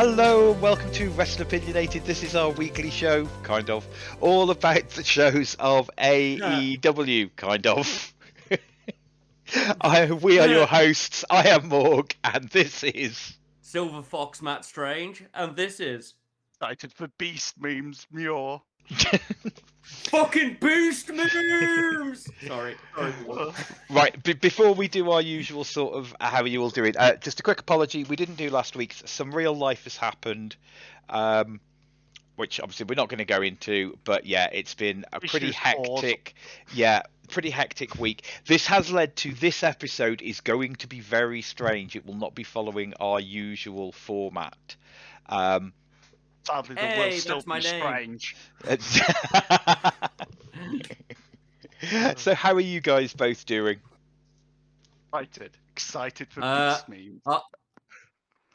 Hello and welcome to Wrestleopinionated. This is our weekly show, kind of, all about the shows of AEW, kind of. We are your hosts. I am Morg, and this is Silver Fox Matt Strange, and this is excited for beast memes, Muir. fucking boost moves. Sorry. right. Before we do our usual sort of how are you all doing, just a quick apology. We didn't do last week's. Some real life has happened, which obviously we're not going to go into. But yeah, it's been a pretty hectic. Yeah. Pretty hectic week. This has led to this episode is going to be very strange. It will not be following our usual format. Sadly, the will still be strange. So how are you guys both doing? Excited for beast memes.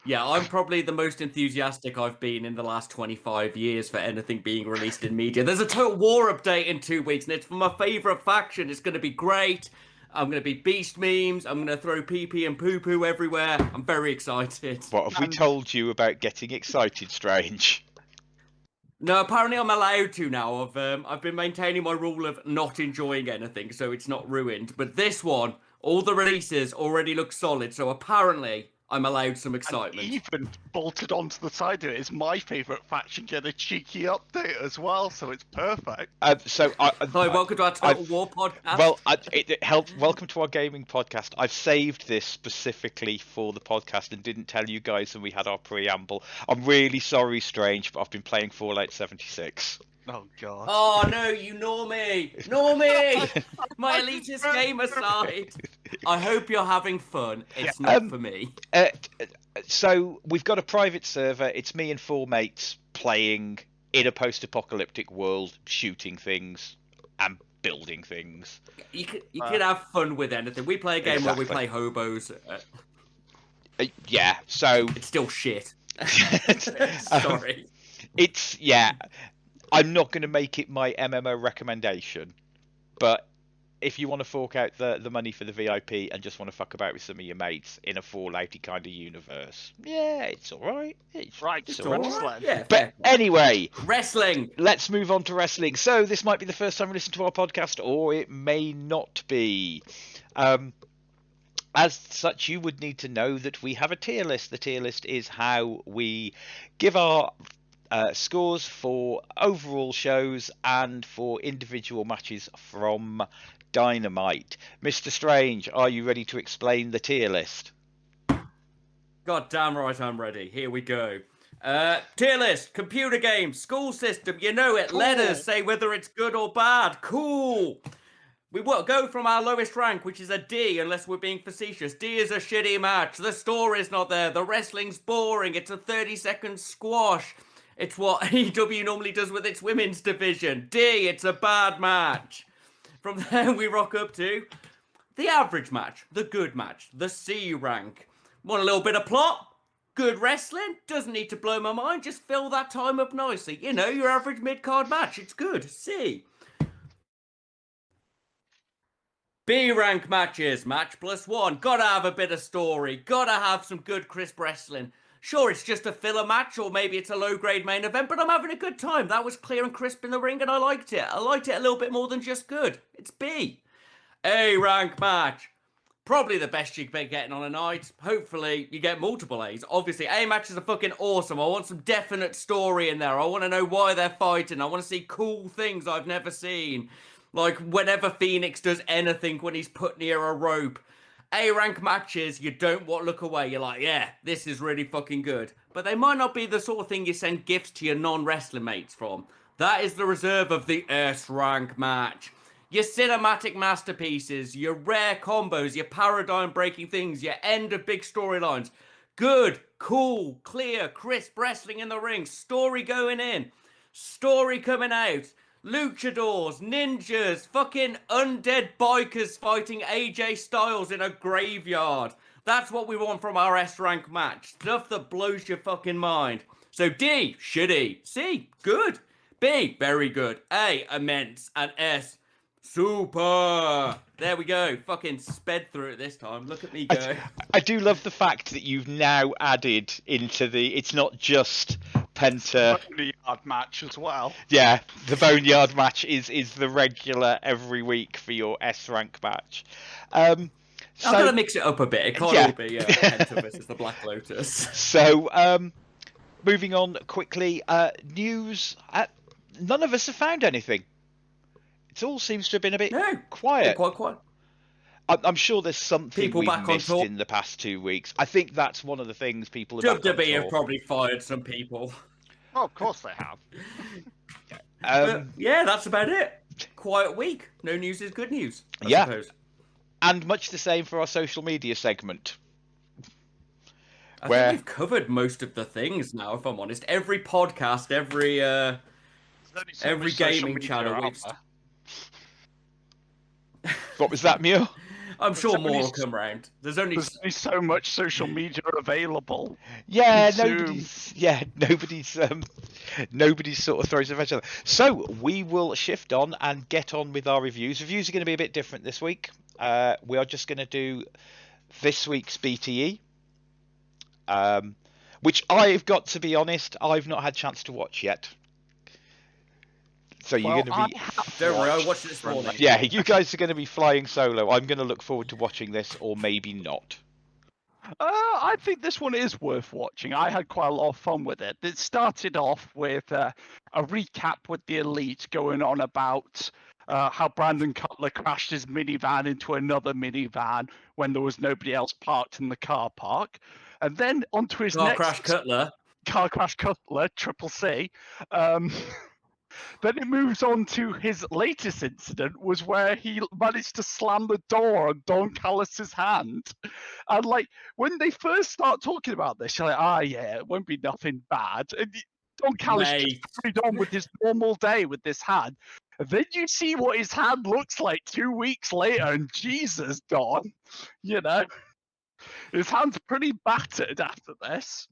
Yeah, I'm probably the most enthusiastic I've been in the last 25 years for anything being released in media. There's a Total War update in 2 weeks, and it's for my favourite faction. It's going to be great. I'm going to be beast memes. I'm going to throw pee-pee and poo-poo everywhere. I'm very excited. What have we told you about getting excited, Strange? No, apparently I'm allowed to now. I've been maintaining my rule of not enjoying anything, so it's not ruined. But this one, all the releases already look solid, so apparently I'm allowed some excitement. And even bolted onto the side of it is my favourite faction get a cheeky update as well, so it's perfect. Hi, welcome to our Total War podcast. Well, it helped. Welcome to our gaming podcast. I've saved this specifically for the podcast and didn't tell you guys when we had our preamble. I'm really sorry, Strange, but I've been playing Fallout 76. Oh, God. Oh, no, you Normie! Normie! My elitist gamer side! I hope you're having fun. It's not for me. So, we've got a private server. It's me and 4 mates playing in a post-apocalyptic world, shooting things and building things. You could have fun with anything. We play a game where we play hobos. Yeah, so... It's still shit. Sorry. I'm not going to make it my MMO recommendation, but if you want to fork out the money for the VIP and just want to fuck about with some of your mates in a Fallouty kind of universe, yeah, it's all right. It's all right. Yeah, but anyway, wrestling. Let's move on to wrestling. So this might be the first time you listen to our podcast, or it may not be. As such, you would need to know that we have a tier list. The tier list is how we give our scores for overall shows and for individual matches from Dynamite. Mr. Strange, are you ready to explain the tier list? God damn right I'm ready. Here we go. Tier list, computer games, school system, you know it. Cool. Letters say whether it's good or bad. Cool. We will go from our lowest rank, which is a D, unless we're being facetious. D is a shitty match. The story's not there. The wrestling's boring. It's a 30-second squash. It's what AEW normally does with its women's division. D, it's a bad match. From there, we rock up to the average match, the good match, the C rank. Want a little bit of plot? Good wrestling? Doesn't need to blow my mind. Just fill that time up nicely. You know, your average mid-card match. It's good. C. B rank matches, match +1. Gotta have a bit of story. Gotta have some good crisp wrestling. Sure, it's just a filler match, or maybe it's a low-grade main event, but I'm having a good time. That was clear and crisp in the ring, and I liked it. I liked it a little bit more than just good. It's B. A rank match. Probably the best you can be getting on a night. Hopefully, you get multiple A's. Obviously, A matches are fucking awesome. I want some definite story in there. I want to know why they're fighting. I want to see cool things I've never seen. Like whenever Phoenix does anything when he's put near a rope. A-rank matches, you don't want to look away. You're like, yeah, this is really fucking good. But they might not be the sort of thing you send gifts to your non-wrestling mates from. That is the reserve of the S-rank match. Your cinematic masterpieces, your rare combos, your paradigm-breaking things, your end of big storylines. Good, cool, clear, crisp wrestling in the ring. Story going in. Story coming out. Luchadors, ninjas, fucking undead bikers fighting AJ Styles in a graveyard. That's what we want from our S-rank match. Stuff that blows your fucking mind. So D, shitty. C, good. B, very good. A, immense. And S, super. There we go. Fucking sped through it this time. Look at me go. I do love the fact that you've now added into it's not just Penta. Boneyard match as well. Yeah, the Boneyard match is the regular every week for your S rank match. I'm gonna mix it up a bit. It can't all be Penta versus the Black Lotus. So, moving on quickly, news. None of us have found anything. It all seems to have been a bit quiet. Quite quiet. I'm sure there's something People we've back on missed tour. in the past 2 weeks. I think that's one of the things people are back on WWE tour. have probably fired some people. Oh, of course they have. But yeah, that's about it. Quiet week. No news is good news, I suppose. And much the same for our social media segment. I think we've covered most of the things now, if I'm honest. Every podcast, every gaming channel. What was that, Muir? I'm sure more will come round. There's only so much social media available. Yeah, nobody's sort of throws a veg on. So we will shift on and get on with our reviews. Reviews are going to be a bit different this week. We are just going to do this week's BTE, which I've got to be honest, I've not had a chance to watch yet. So you're going to be... Don't worry, I watched it this morning. Yeah, you guys are going to be flying solo. I'm going to look forward to watching this, or maybe not. I think this one is worth watching. I had quite a lot of fun with it. It started off with a recap with the Elite going on about how Brandon Cutler crashed his minivan into another minivan when there was nobody else parked in the car park. And then onto his Car Crash Cutler, Triple C. Then it moves on to his latest incident, was where he managed to slam the door on Don Callis's hand. And like when they first start talking about this, you're like, yeah, it won't be nothing bad. And Don Callis just carried on with his normal day with this hand. And then you see what his hand looks like 2 weeks later, and Jesus, Don, his hand's pretty battered after this.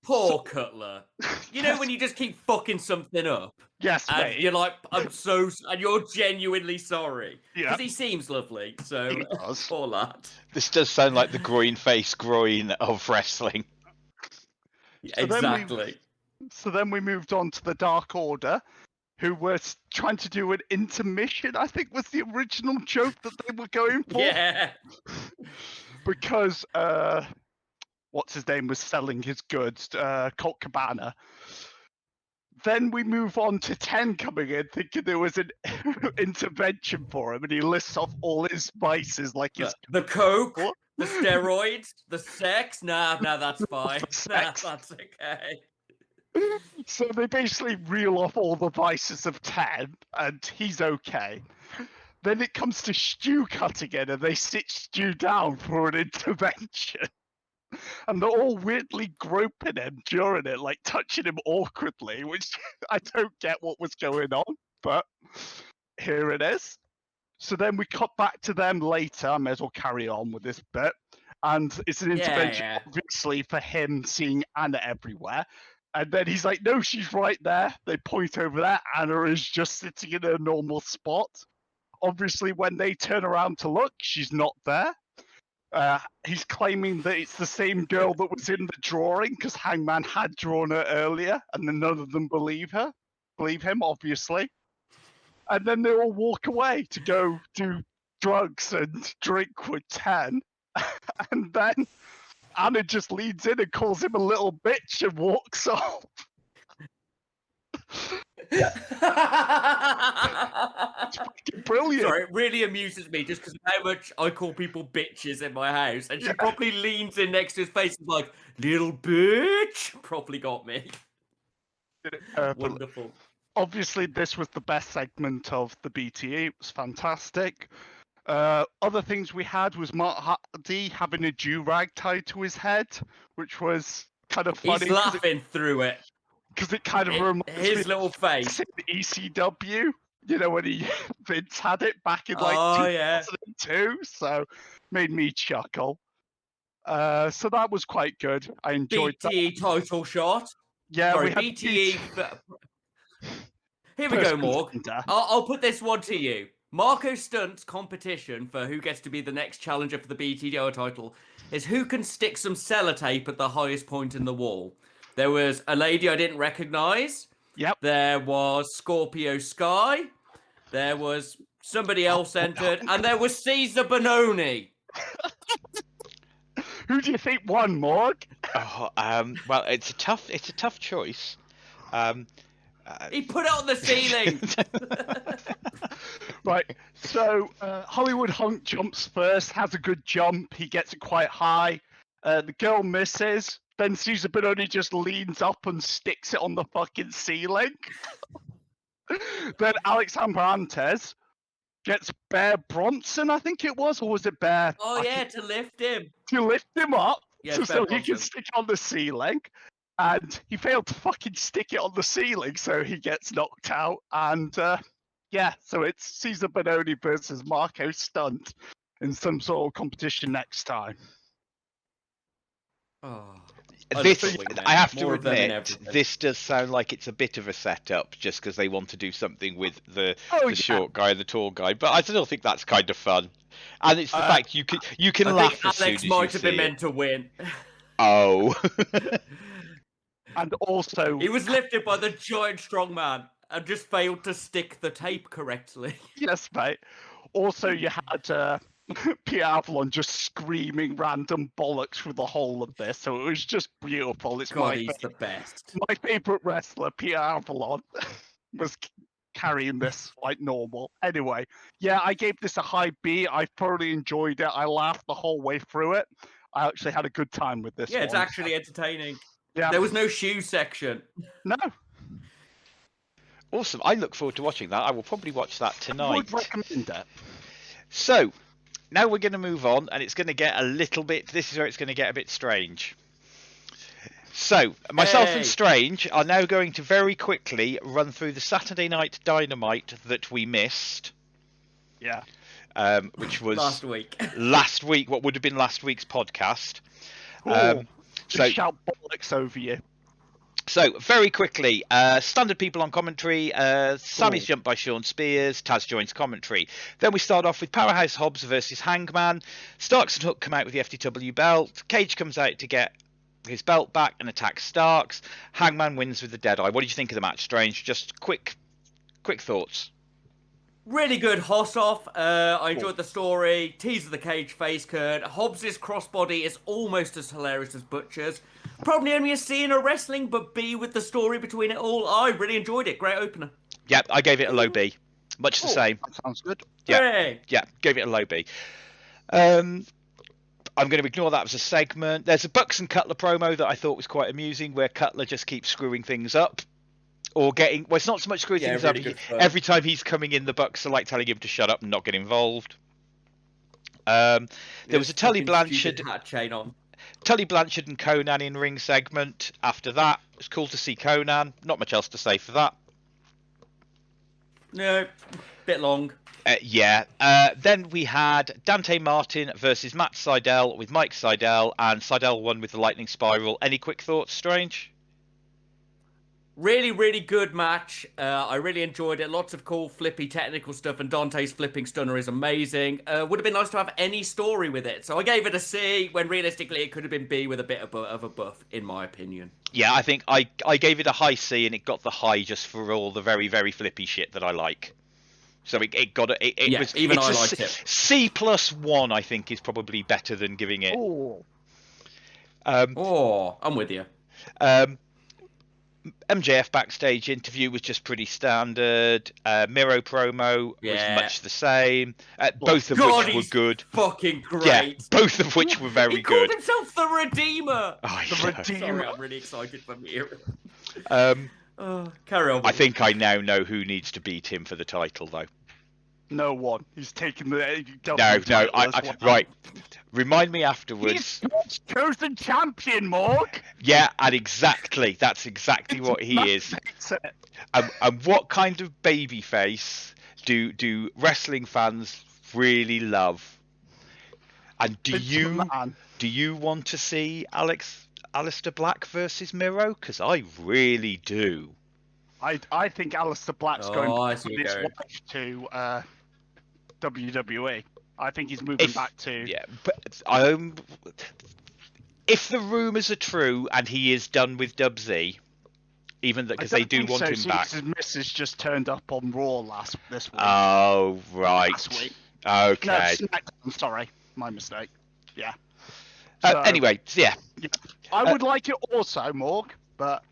Poor Cutler. You know when you just keep fucking something up? Yes, and mate. You're like, and you're genuinely sorry. Yeah. Because he seems lovely, so poor lad. This does sound like the groin of wrestling. Yeah, exactly. So then we moved on to the Dark Order, who were trying to do an intermission, I think was the original joke that they were going for. Yeah. Because... what's his name was selling his goods, Colt Cabana. Then we move on to 10 coming in, thinking there was an intervention for him, and he lists off all his vices, like his the coke, the steroids, the sex. Nah, that's fine. Nah, that's okay. So they basically reel off all the vices of 10, and he's okay. Then it comes to Stu cutting in, and they sit Stu down for an intervention. And they're all weirdly groping him during it, like touching him awkwardly, which I don't get what was going on, but here it is. So then we cut back to them later. I may as well carry on with this bit. And it's an intervention, obviously, for him seeing Anna everywhere. And then he's like, no, she's right there. They point over there. Anna is just sitting in her normal spot. Obviously, when they turn around to look, she's not there. He's claiming that it's the same girl that was in the drawing because Hangman had drawn her earlier, and then none of them believe him, obviously. And then they all walk away to go do drugs and drink with 10. And then Anna just leads in and calls him a little bitch and walks off. It's fucking brilliant. Sorry, it really amuses me just because of how much I call people bitches in my house, and she probably leans in next to his face and is like, little bitch, probably got me. Wonderful. Obviously, this was the best segment of the BTE. It was fantastic. Other things we had was Matt Hardy having a do-rag tied to his head, which was kind of funny. He's laughing through it. Because it kind of reminds me his little face. in ECW, when Vince had it back in 2002, so made me chuckle. So that was quite good. I enjoyed BTE title shot. Yeah, sorry, we had BTE. Here we go, Morg. I'll put this one to you. Marco Stunt's competition for who gets to be the next challenger for the BTDO title is who can stick some sellotape at the highest point in the wall. There was a lady I didn't recognize. Yep. There was Scorpio Sky. There was somebody else entered. And there was Caesar Bononi. Who do you think won, Morg? Oh, well, it's a tough choice. He put it on the ceiling. Right, so Hollywood Hunk jumps first, has a good jump. He gets it quite high. The girl misses. Then Caesar Bononi just leans up and sticks it on the fucking ceiling. Then Alex Amparantes gets Bear Bronson, I think it was, or was it Bear? Oh, yeah, to lift him. To lift him up, Yeah, so Bear he Bronson. can stick it on the ceiling. And he failed to fucking stick it on the ceiling, so he gets knocked out. And yeah, so it's Caesar Bononi versus Marco Stunt in some sort of competition next time. Oh, This, unbelievable. I have to More of them in admit, everything. this does sound like it's a bit of a setup, just because they want to do something with the Oh, yeah. short guy and the tall guy. But I still think that's kind of fun, and it's the fact you can I laugh think as soon Alex as might you have see been it. meant to win. Oh, And also, He was lifted by the giant strong man and just failed to stick the tape correctly. yes, mate. Also, you had Pierre Avalon just screaming random bollocks through the whole of this, so it was just beautiful. It's God, he's the best. my favorite wrestler, Pierre Avalon, was carrying this like normal. Anyway, yeah, I gave this a high B. I thoroughly enjoyed it. I laughed the whole way through it. I actually had a good time with this Yeah, it's one. actually entertaining. Yeah. There was no shoe section. No, awesome! I look forward to watching that. I will probably watch that I tonight. would recommend it. So now we're going to move on, and it's going to get a little bit. This is where it's going to get a bit strange. So myself Hey. and Strange are now going to very quickly run through the Saturday Night Dynamite that we missed. Yeah. Which was Last week. what would have been last week's podcast. Cool. So Just shout bollocks over you. So, very quickly, standard people on commentary. Sammy's jumped by Sean Spears. Taz joins commentary. Then we start off with Powerhouse Hobbs versus Hangman. Starks and Hook come out with the FTW belt. Cage comes out to get his belt back and attacks Starks. Hangman wins with the Deadeye. What did you think of the match, Strange? Just quick thoughts. Really good Hoss-off. I enjoyed the story. Tease of the cage face curd. Hobbs' crossbody is almost as hilarious as Butcher's. Probably only a C in a wrestling, but B with the story between it all. I really enjoyed it. Great opener. Yep, I gave it a low B. Much the same. That sounds good. Yeah. Hooray. Yeah, gave it a low B. I'm going to ignore that as a segment. There's a Bucks and Cutler promo that I thought was quite amusing, where Cutler just keeps screwing things up. Or getting, well, it's not so much screwing things really up. good fun. Every time he's coming in, the Bucks are like telling him to shut up and not get involved. There was a Tully Fucking stupid Blanchard, hat chain on. Tully Blanchard and Conan in ring segment. After that, it was cool to see Conan. Not much else to say for that. No, bit long. Yeah. Then we had Dante Martin versus Matt Sydal with Mike Sydal, and Sydal won with the Lightning Spiral. Any quick thoughts, Strange? Really, really good match. I really enjoyed it. Lots of cool, flippy, technical stuff, and Dante's flipping stunner is amazing. Would have been nice to have any story with it. So I gave it a C, when realistically it could have been B with a bit of a buff, in my opinion. Yeah, I think I gave it a high C, and it got the high just for all the very, very flippy shit that I like. So it got it. Yeah, Was even it's I a liked it. C+1, I think, is probably better than giving it. Oh, I'm with you. MJF backstage interview was just pretty standard. Miro promo Yeah. was much the same. Both of God, which were he's good. Fucking great. Yeah, both of which were very He called good. himself the Redeemer. Oh, I the know. Redeemer. Sorry, I'm really excited for Muir. Carry on. I think I now know who needs to beat him for the title, though. No one. He's taking the No, title as well. right. Remind me afterwards. He's God's chosen champion, Morg. Yeah, and that's exactly what he is. Takes it. And what kind of babyface do wrestling fans really love? And Vince McMahon. do you want to see Aleister Black versus Miro? Because I really do. I think Aleister Black's Oh, going I to see put you his going. wife to WWE. I think he's moving back to. Yeah, but if the rumours are true and he is done with Dub Z, even because they do want him back. His missus just turned up on Raw this week. Oh, right. Last week. Okay. No, SmackDown, sorry. My mistake. Yeah. Anyway, yeah. I would like it also, Morg, but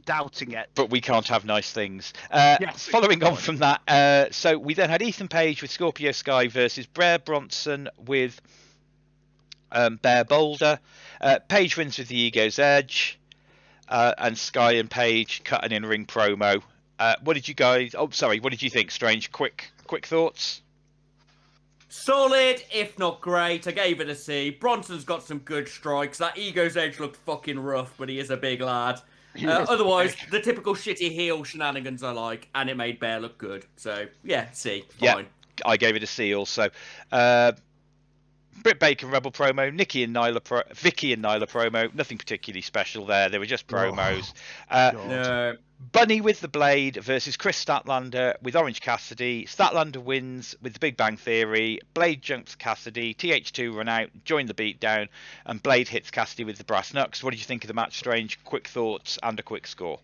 doubting it. But we can't have nice things. Yes, Following on from that, so we then had Ethan Page with Scorpio Sky versus Brer Bronson with Bear Boulder. Page wins with the Ego's Edge, and Sky and Page cut an in-ring promo. What did you guys? Oh, sorry. What did you think? Strange. Quick thoughts. Solid, if not great. I gave it a C. Bronson's got some good strikes. That Ego's Edge looked fucking rough, but he is a big lad. Otherwise, the typical shitty heel shenanigans I like, and it made Bear look good. So, yeah, C. Fine. Yeah, I gave it a C also. Britt Baker Rebel promo, Vicky and Nyla promo. Nothing particularly special there. They were just promos. No. Bunny with the Blade versus Chris Statlander with Orange Cassidy. Statlander wins with the Big Bang Theory. Blade jumps Cassidy. TH2 run out, join the beatdown, and Blade hits Cassidy with the brass knucks. What did you think of the match, Strange? Quick thoughts and a quick score.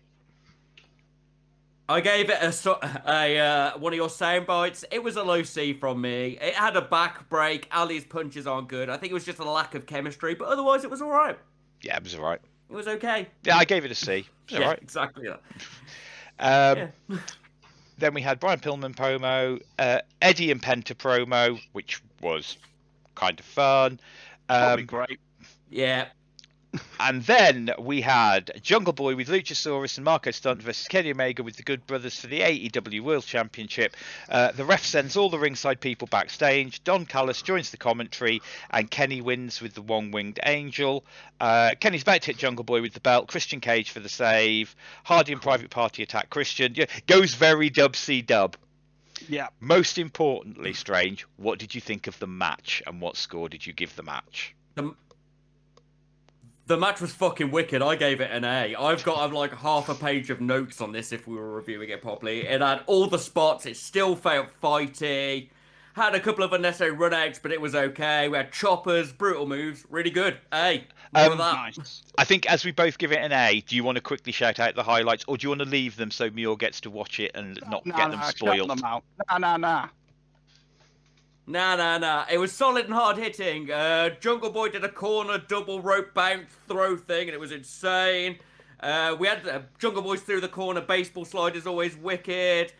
I gave it a one of your sound bites. It was a low C from me. It had a back break. Ali's punches aren't good. I think it was just a lack of chemistry, but otherwise it was all right. Yeah, it was all right. It was okay. Yeah, I gave it a C. It was all right. Exactly that. Yeah. Then we had Brian Pillman promo, Eddie and Penta promo, which was kind of fun. Probably great. Yeah. And then we had Jungle Boy with Luchasaurus and Marco Stunt versus Kenny Omega with the Good Brothers for the AEW World Championship. The ref sends all the ringside people backstage. Don Callis joins the commentary, and Kenny wins with the One-Winged Angel. Kenny's about to hit Jungle Boy with the belt. Christian Cage for the save. Hardy and Private Party attack Christian. Yeah, goes very dub-C-dub. Yeah. Most importantly, Strange, what did you think of the match, and what score did you give the match? The match was fucking wicked. I gave it an A. I've like half a page of notes on this if we were reviewing it properly. It had all the spots. It still felt fighty. Had a couple of unnecessary run-outs, but it was okay. We had choppers, brutal moves. Really good. A. More of that. Nice. I think as we both give it an A, do you want to quickly shout out the highlights, or do you want to leave them so Muir gets to watch it and not get them spoiled? Them out. Nah. Nah. It was solid and hard hitting. Jungle Boy did a corner double rope bounce throw thing, and it was insane. We had Jungle Boys through the corner. Baseball slide is always wicked.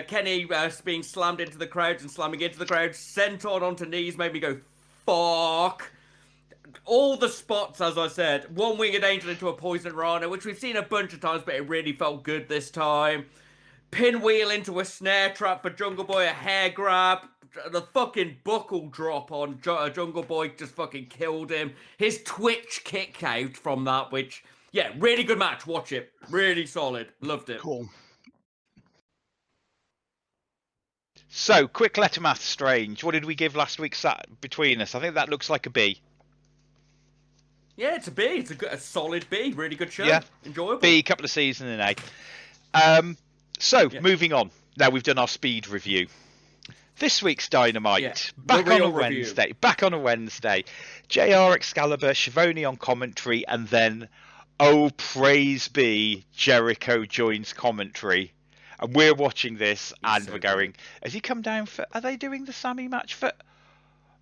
Kenny being slammed into the crowds and slamming into the crowds. Senton onto knees made me go, fuck. All the spots, as I said. One-Winged Angel into a Poison Rana, which we've seen a bunch of times, but it really felt good this time. Pinwheel into a snare trap for Jungle Boy, a hair grab. The fucking buckle drop on Jungle Boy just fucking killed him. His Twitch kick out from that, which, yeah, really good match. Watch it. Really solid. Loved it. Cool. So, quick letter math, Strange. What did we give last week between us? I think that looks like a B. Yeah, it's a B. It's a solid B. Really good show. Yeah. Enjoyable. B, couple of C's and an A. Moving on. Now we've done our speed review. This week's Dynamite, back on a Wednesday. JR Excalibur, Schiavone on commentary, and then, oh praise be, Jericho joins commentary. And we're watching this, and we're going, has he come down for, are they doing the Sammy match for,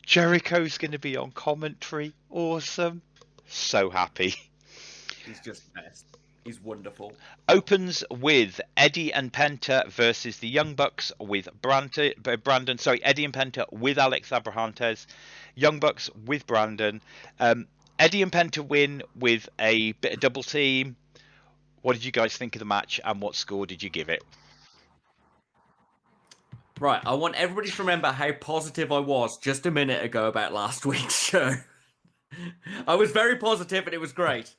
Jericho's going to be on commentary? Awesome. So happy. He's just best. He's wonderful. Opens with Eddie and Penta versus the Young Bucks with Brandon. Sorry, Eddie and Penta with Alex Abrahantes. Young Bucks with Brandon. Eddie and Penta win with a bit of double team. What did you guys think of the match, and what score did you give it? Right, I want everybody to remember how positive I was just a minute ago about last week's show. I was very positive, and it was great.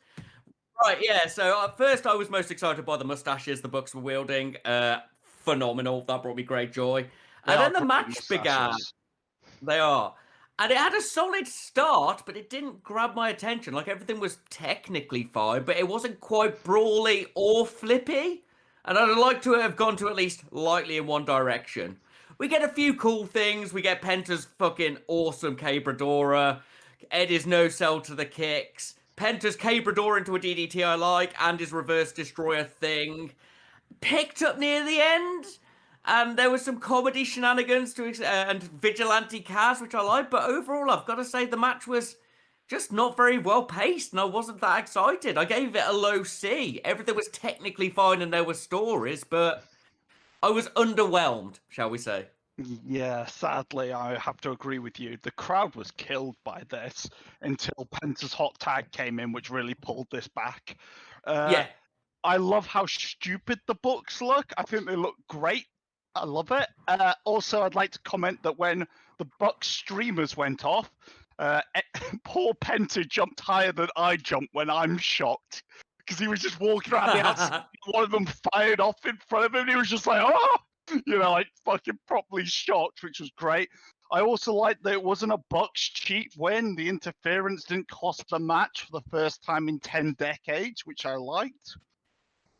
Right, yeah, so at first I was most excited by the mustaches the Bucks were wielding. Phenomenal. That brought me great joy. And then the match began. They are. And it had a solid start, but it didn't grab my attention. Like, everything was technically fine, but it wasn't quite brawly or flippy. And I'd like to have gone to at least lightly in one direction. We get a few cool things. We get Penta's fucking awesome Cabradora. Eddie's no sell to the kicks. Penta's Cabradora into a DDT I like, and his reverse destroyer thing. Picked up near the end, and there was some comedy shenanigans and vigilante cast, which I like. But overall, I've got to say the match was just not very well paced, and I wasn't that excited. I gave it a low C. Everything was technically fine, and there were stories, but I was underwhelmed, shall we say. Yeah, sadly, I have to agree with you. The crowd was killed by this until Penta's hot tag came in, which really pulled this back. Yeah. I love how stupid the books look. I think they look great. I love it. Also, I'd like to comment that when the Bucks streamers went off, poor Penta jumped higher than I jumped when I'm shocked. Because he was just walking around the outside. One of them fired off in front of him, and he was just like, oh! Like fucking properly shocked, which was great. I also liked that it wasn't a Bucks cheat win. The interference didn't cost the match for the first time in 10 decades, which I liked.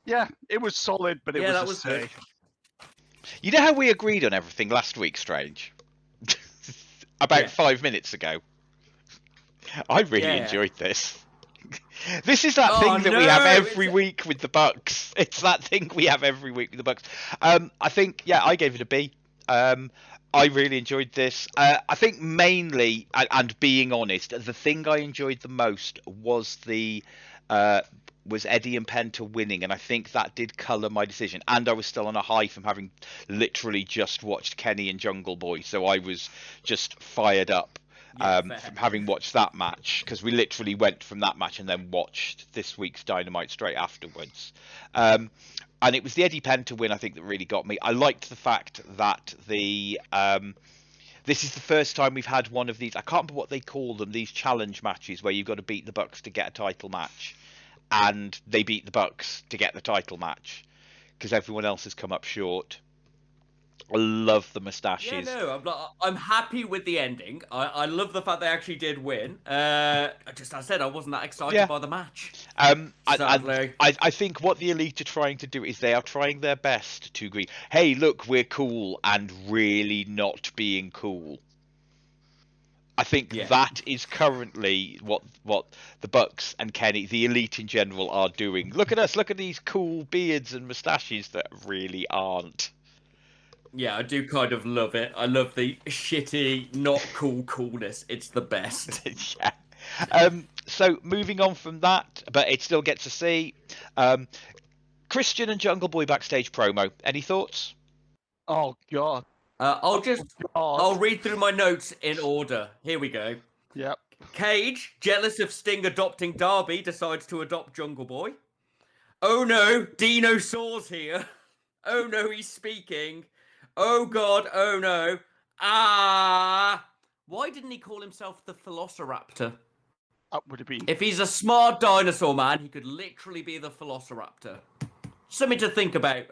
Yeah, it was solid, but it was good. You know how we agreed on everything last week, Strange? About 5 minutes ago. I really enjoyed this. This is that thing that we have every week with the Bucks. It's that thing we have every week with the Bucks. I think, I gave it a B. I really enjoyed this. I think mainly, and being honest, the thing I enjoyed the most was was Eddie and Penta winning, and I think that did colour my decision. And I was still on a high from having literally just watched Kenny and Jungle Boy, so I was just fired up. From having watched that match, because we literally went from that match and then watched this week's Dynamite straight afterwards. And it was the Eddie Penta win, I think, that really got me. I liked the fact that this is the first time we've had one of these, I can't remember what they call them, these challenge matches where you've got to beat the Bucks to get a title match. And they beat the Bucks to get the title match because everyone else has come up short. I love the moustaches. Yeah, no, I'm happy with the ending. I love the fact they actually did win. I said I wasn't that excited by the match. I think what the Elite are trying to do is they are trying their best to agree, hey, look, we're cool, and really not being cool. I think that is currently what the Bucks and Kenny, the Elite in general, are doing. Look at us, look at these cool beards and moustaches that really aren't. Yeah, I do kind of love it. I love the shitty, not cool coolness. It's the best. Yeah. So moving on from that, but it still gets a C. Christian and Jungle Boy backstage promo. Any thoughts? Oh God. I'll read through my notes in order. Here we go. Yep. Cage, jealous of Sting adopting Darby, decides to adopt Jungle Boy. Oh no, Dino Saw's here. Oh no, he's speaking. Oh God, oh no. Why didn't he call himself the Velociraptor? That would have been... If he's a smart dinosaur man, he could literally be the Velociraptor. Something to think about,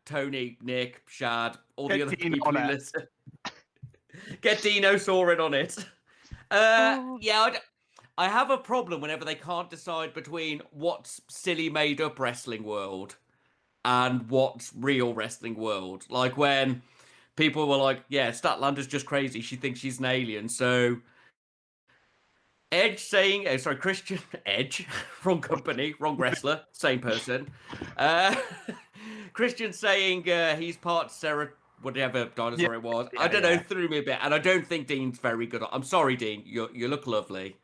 Tony, Nick, Shad, all the other people who listen. Get Dinosaur in on it. I have a problem whenever they can't decide between what's silly made-up wrestling world and what's real wrestling world. Like when people were like, yeah, Statlander's just crazy. She thinks she's an alien. So Edge saying, Christian Edge, wrong company, wrong wrestler, same person. Christian saying he's part whatever dinosaur it was. I don't know, threw me a bit. And I don't think Dean's very good. I'm sorry, Dean. You look lovely.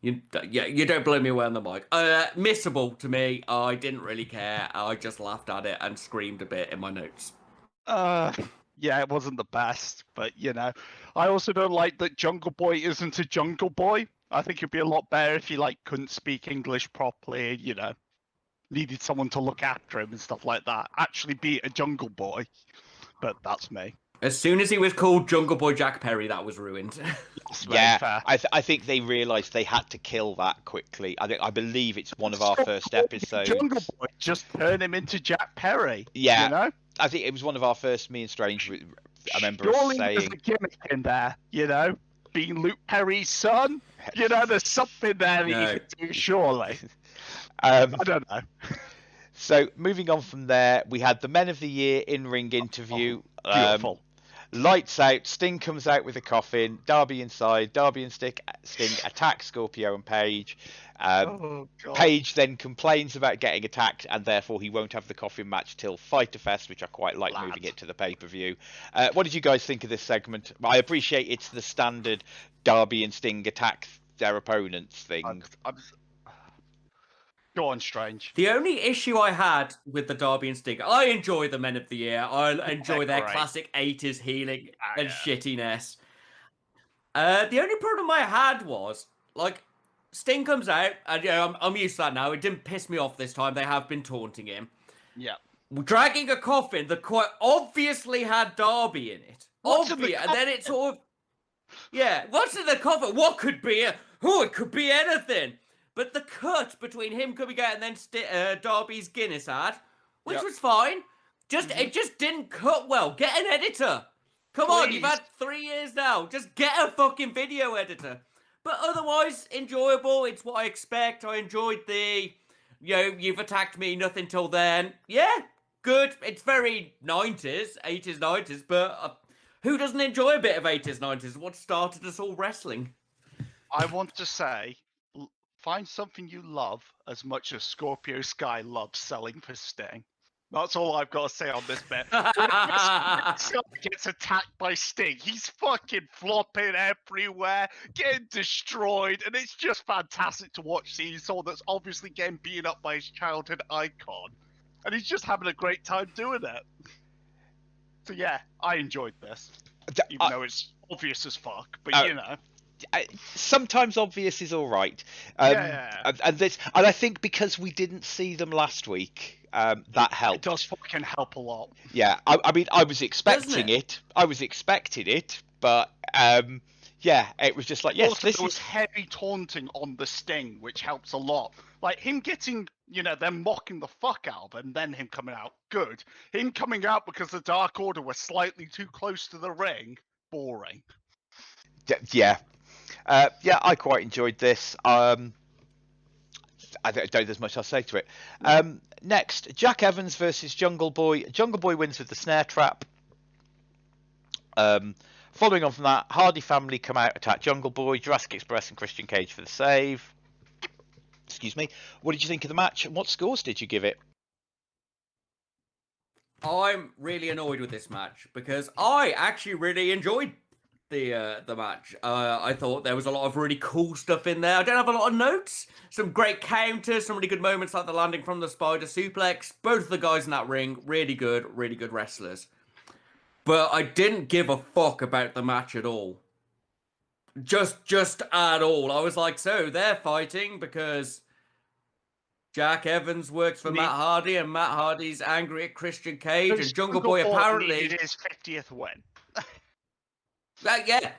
You don't blow me away on the mic. Missable to me. I didn't really care. I just laughed at it and screamed a bit in my notes. Yeah, it wasn't the best, but I also don't like that Jungle Boy isn't a Jungle Boy. I think it'd be a lot better if he couldn't speak English properly, needed someone to look after him and stuff like that. Actually be a Jungle Boy. But that's me. As soon as he was called Jungle Boy Jack Perry, that was ruined. I think they realised they had to kill that quickly. I believe it's one of our first episodes. Jungle Boy, just turn him into Jack Perry. Yeah, I think it was one of our first. Me and Strange, I remember us saying, there's a gimmick in there, being Luke Perry's son. There's something there that you could do, surely. I don't know. So moving on from there, we had the Men of the Year in-ring interview. Beautiful. Lights out. Sting comes out with a coffin. Darby inside. Darby and Sting attack Scorpio and Paige. Oh God. Paige then complains about getting attacked, and therefore he won't have the coffin match till Fighter Fest, which I quite like, moving it to the pay-per-view. What did you guys think of this segment? I appreciate it's the standard Darby and Sting attack their opponents thing. Go on, Strange. The only issue I had with the Darby and Sting, I enjoy the Men of the Year. I enjoy their great. classic 80s healing and shittiness. The only problem I had was, like, Sting comes out, and I'm used to that now. It didn't piss me off this time. They have been taunting him. Yeah. Dragging a coffin that quite obviously had Darby in it. What's in the And then it sort of... Yeah, what's in the coffin? What could be it could be anything. But the cut between him coming out and then Darby's Guinness ad, which was fine, it just didn't cut well. Get an editor. Come on, you've had 3 years now. Just get a fucking video editor. But otherwise, enjoyable. It's what I expect. I enjoyed the, you've attacked me, nothing till then. Yeah, good. It's very 90s, 80s, 90s, but who doesn't enjoy a bit of 80s, 90s? What started us all wrestling? I want to say, find something you love as much as Scorpio Sky loves selling for Sting. That's all I've got to say on this bit. Sky gets attacked by Sting. He's fucking flopping everywhere, getting destroyed, and it's just fantastic to watch seeing someone that's obviously getting beaten up by his childhood icon. And he's just having a great time doing it. So yeah, I enjoyed this. Even though it's obvious as fuck, but you know. Sometimes obvious is all right. And I think because we didn't see them last week, that helped. It does fucking help a lot. Yeah, I mean, I was expecting it. I was expecting it, but yeah, it was just like, yes, also, there was heavy taunting on the Sting, which helps a lot. Like him getting, them mocking the fuck out of him, and then him coming out, good. Him coming out because the Dark Order was slightly too close to the ring, boring. Yeah. Yeah, I quite enjoyed this. I don't think there's much I'll say to it. Next, Jack Evans versus Jungle Boy. Jungle Boy wins with the snare trap. Following on from that, Hardy family come out, attack Jungle Boy, Jurassic Express and Christian Cage for the save. Excuse me. What did you think of the match, and what scores did you give it? I'm really annoyed with this match because I actually really enjoyed the match. I thought there was a lot of really cool stuff in there. I don't have a lot of notes. Some great counters, some really good moments like the landing from the spider suplex. Both of the guys in that ring, really good wrestlers. But I didn't give a fuck about the match at all. Just at all. I was like, so they're fighting because Jack Evans works for Matt Hardy and Matt Hardy's angry at Christian Cage and Jungle Boy apparently needed his 50th win.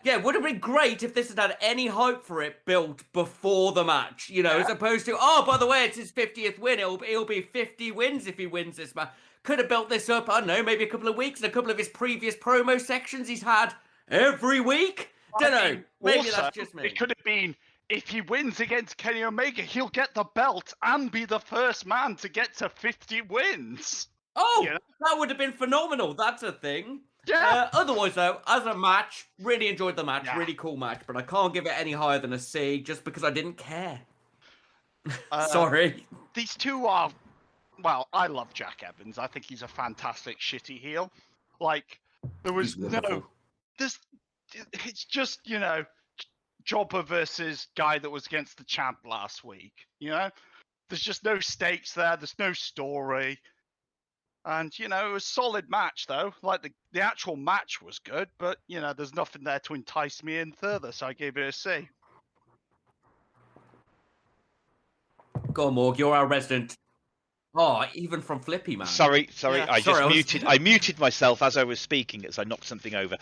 Yeah, would have been great if this had had any hype for it built before the match, as opposed to, oh, by the way, it's his 50th win. It'll be 50 wins if he wins this match. Could have built this up, I don't know, maybe a couple of weeks and a couple of his previous promo sections he's had every week. Don't know. Maybe that's just me. It could have been, if he wins against Kenny Omega, he'll get the belt and be the first man to get to 50 wins. Oh, that would have been phenomenal. That's a thing. Yeah. Otherwise, though, as a match, really enjoyed the match. Yeah. Really cool match, but I can't give it any higher than a C just because I didn't care. Sorry. These two are... Well, I love Jack Evans. I think he's a fantastic shitty heel. Like, there was no... It's just, Jobber versus guy that was against the champ last week, There's just no stakes there. There's no story. And, it was a solid match, though. Like, the actual match was good, but, there's nothing there to entice me in further, so I gave it a C. Go on, Morg. You're our resident... Oh, even from Flippy, man. Sorry. Yeah. I muted myself as I was speaking as I knocked something over.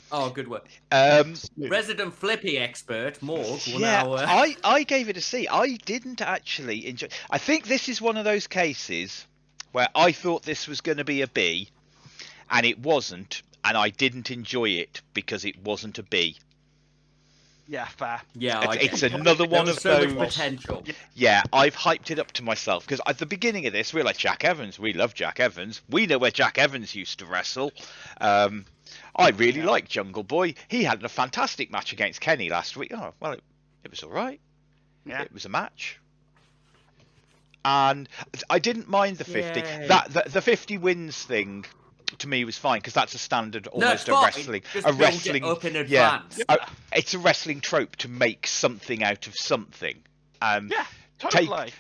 Oh, good work. Resident Flippy expert, Morg. I gave it a C. I didn't actually enjoy... I think this is one of those cases where I thought this was going to be a B, and it wasn't, and I didn't enjoy it because it wasn't a B. Yeah, fair. Yeah, It's another one there was of so those. much potential. Yeah, I've hyped it up to myself because at the beginning of this, we're like Jack Evans. We love Jack Evans. We know where Jack Evans used to wrestle. I really like Jungle Boy. He had a fantastic match against Kenny last week. Oh, well, it was all right. Yeah. It was a match. And I didn't mind the 50. Yay. The 50 wins thing to me was fine because that's a standard almost wrestling. Just a wrestling build it up in advance. It's a wrestling trope to make something out of something. Totally.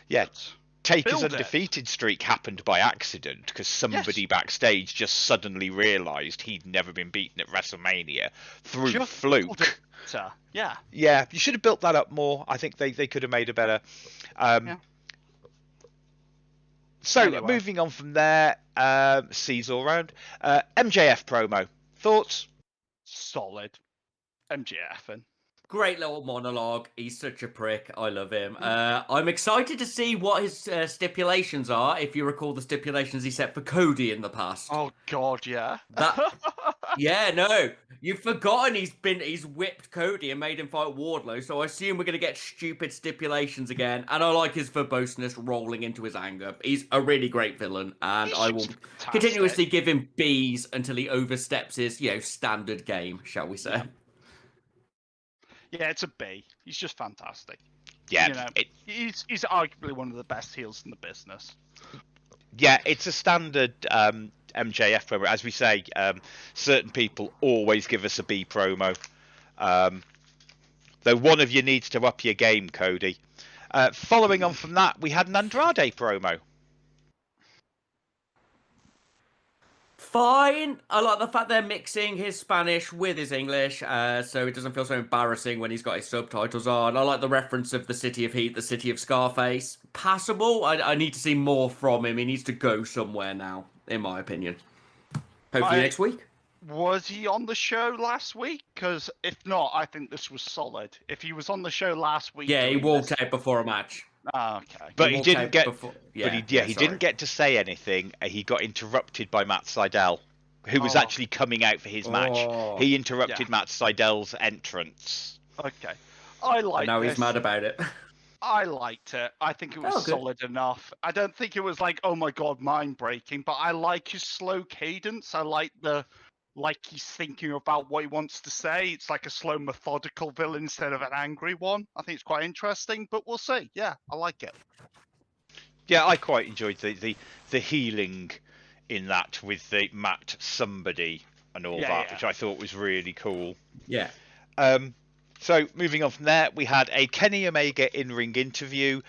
Taker's undefeated streak happened by accident because somebody backstage just suddenly realised he'd never been beaten at WrestleMania through fluke. Yeah, you should have built that up more. I think they could have made it better. So, anyway. Moving on from there, C's all round. MJF promo. Thoughts? Solid. MJF. Great little monologue. He's such a prick. I love him. I'm excited to see what his stipulations are. If you recall the stipulations he set for Cody in the past. Oh God, yeah. Yeah, no, you've forgotten he's whipped Cody and made him fight Wardlow. So I assume we're gonna get stupid stipulations again. And I like his verboseness rolling into his anger. He's a really great villain, and I will continuously give him B's until he oversteps his standard game, shall we say? Yeah, it's a B. He's just fantastic. Yeah, he's arguably one of the best heels in the business. Yeah, it's a standard MJF promo. As we say, certain people always give us a B promo. Though one of you needs to up your game, Cody. Following on from that, we had an Andrade promo. Fine. I like the fact they're mixing his Spanish with his English, so it doesn't feel so embarrassing when he's got his subtitles on. I like the reference of the City of Heat, the City of Scarface. Passable. I need to see more from him. He needs to go somewhere now, in my opinion. Hopefully next week. Was he on the show last week? Because if not, I think this was solid. If he was on the show last week... Yeah, he walked out before a match. Oh, okay. But he didn't get. He didn't get to say anything. He got interrupted by Matt Sydal, who was actually coming out for his match. He interrupted Matt Sydal's entrance. Okay, I like. And now he's mad about it. I liked it. I think it was solid enough. I don't think it was like, oh my god, mind breaking. But I like his slow cadence. I like he's thinking about what he wants to say. It's like a slow, methodical villain instead of an angry one. I think it's quite interesting, but we'll see. Yeah, I like it. Yeah, I quite enjoyed the healing in that with the Matt somebody and all that, which I thought was really cool. Yeah. So moving on from there, we had a Kenny Omega in-ring interview.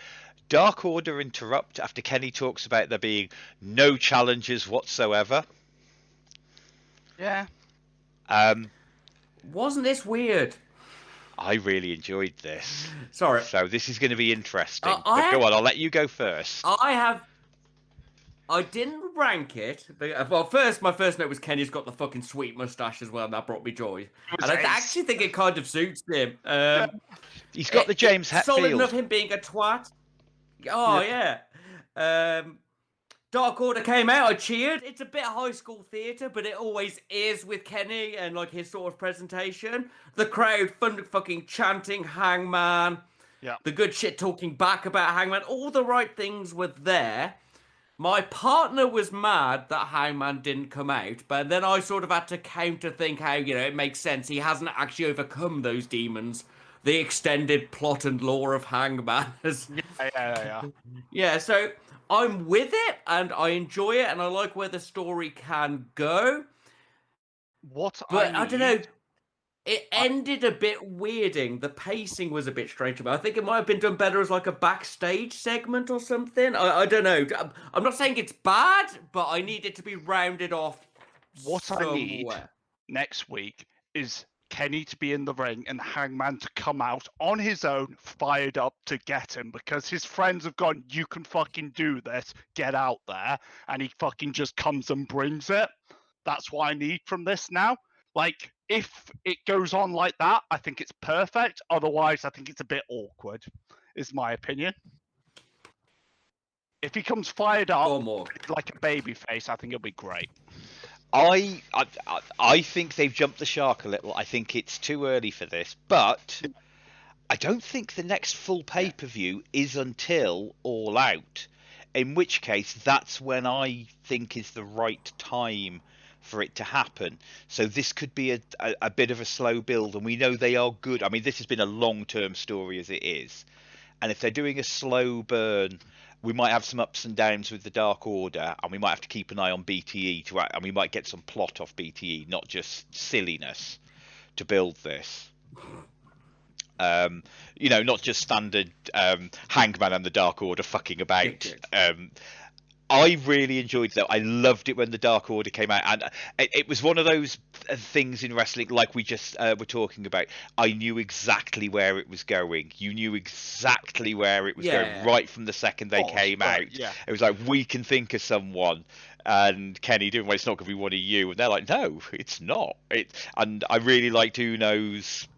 Dark Order interrupt after Kenny talks about there being no challenges whatsoever. Yeah. Wasn't this weird? I really enjoyed this. Sorry. So this is going to be interesting. But go on, I'll let you go first. I didn't rank it. Well, my first note was Kenny's got the fucking sweet mustache as well, and that brought me joy. And I actually think it kind of suits him. He's got the James Hetfield. Solid enough him being a twat. Oh, yeah. Dark Order came out, I cheered. It's a bit high school theatre, but it always is with Kenny and like his sort of presentation. The crowd fucking chanting Hangman. Yeah. The good shit talking back about Hangman. All the right things were there. My partner was mad that Hangman didn't come out, but then I sort of had to counter think how, it makes sense. He hasn't actually overcome those demons. The extended plot and lore of Hangman. Yeah, so I'm with it, and I enjoy it, and I like where the story can go. I don't know. It ended a bit weirding. The pacing was a bit strange to me. I think it might have been done better as like a backstage segment or something. I don't know. I'm not saying it's bad, but I need it to be rounded off. I need next week is Kenny to be in the ring and Hangman to come out on his own, fired up to get him, because his friends have gone, you can fucking do this, get out there, and he fucking just comes and brings it. That's what I need from this now. Like, if it goes on like that, I think it's perfect. Otherwise, I think it's a bit awkward, is my opinion. If he comes fired up like a baby face, I think it'll be great. I think they've jumped the shark a little. I think it's too early for this, but I don't think the next full pay-per-view is until All Out, in which case that's when I think is the right time for it to happen. So this could be a bit of a slow build, and we know they are good. I mean, this has been a long-term story as it is, and if they're doing a slow burn, we might have some ups and downs with the Dark Order, and we might have to keep an eye on BTE and we might get some plot off BTE, not just silliness, to build this. Not just standard Hangman and the Dark Order fucking about. I really enjoyed that. I loved it when the Dark Order came out, and it was one of those things in wrestling, like we just were talking about. I knew exactly where it was going. You knew exactly where it was going right from the second they came out. Yeah. It was like, we can think of someone. And Kenny doing, well, it's not going to be one of you. And they're like, no, it's not. And I really liked Uno's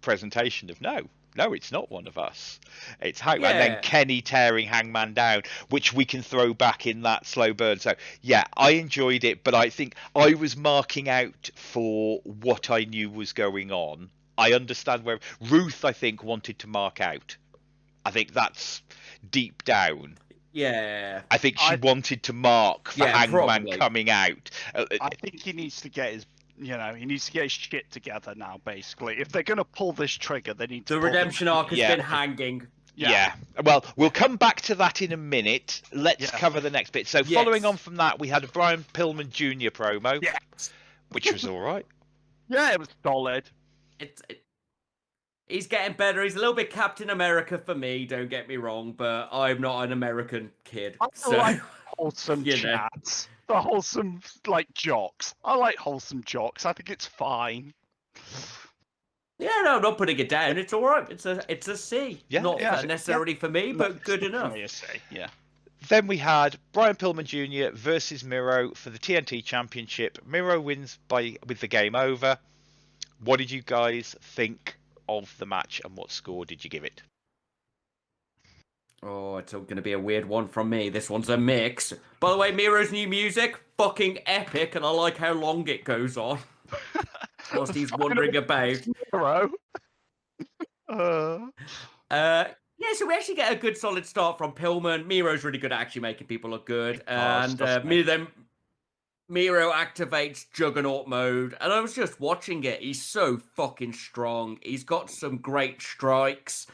presentation of no, it's not one of us, it's Hangman. And then Kenny tearing Hangman down, which we can throw back in that slow burn. So yeah, I enjoyed it, but I think I was marking out for what I knew was going on. I understand where Ruth, I think, wanted to mark out. I think that's deep down. Yeah, I think she wanted to mark for Hangman coming out. I think he needs to get his shit together now, basically. If they're going to pull this trigger, they need to. The redemption arc has been hanging. Yeah. Well, we'll come back to that in a minute. Let's cover the next bit. So, following on from that, we had a Brian Pillman Jr. promo, which was all right. Yeah, it was solid. He's getting better. He's a little bit Captain America for me, don't get me wrong, but I'm not an American kid. I like wholesome chats. The wholesome, jocks. I like wholesome jocks. I think it's fine. Yeah, no, I'm not putting it down. It's all right. It's a C. Not necessarily for me, but good enough. A C. Yeah. Then we had Brian Pillman Jr. versus Miro for the TNT Championship. Miro wins with the game over. What did you guys think of the match, and what score did you give it? Oh, it's going to be a weird one from me. This one's a mix. By the way, Miro's new music, fucking epic, and I like how long it goes on. Whilst he's wandering about. Miro. So we actually get a good solid start from Pillman. Miro's really good at actually making people look good. And then Miro activates Juggernaut mode. And I was just watching it. He's so fucking strong. He's got some great strikes.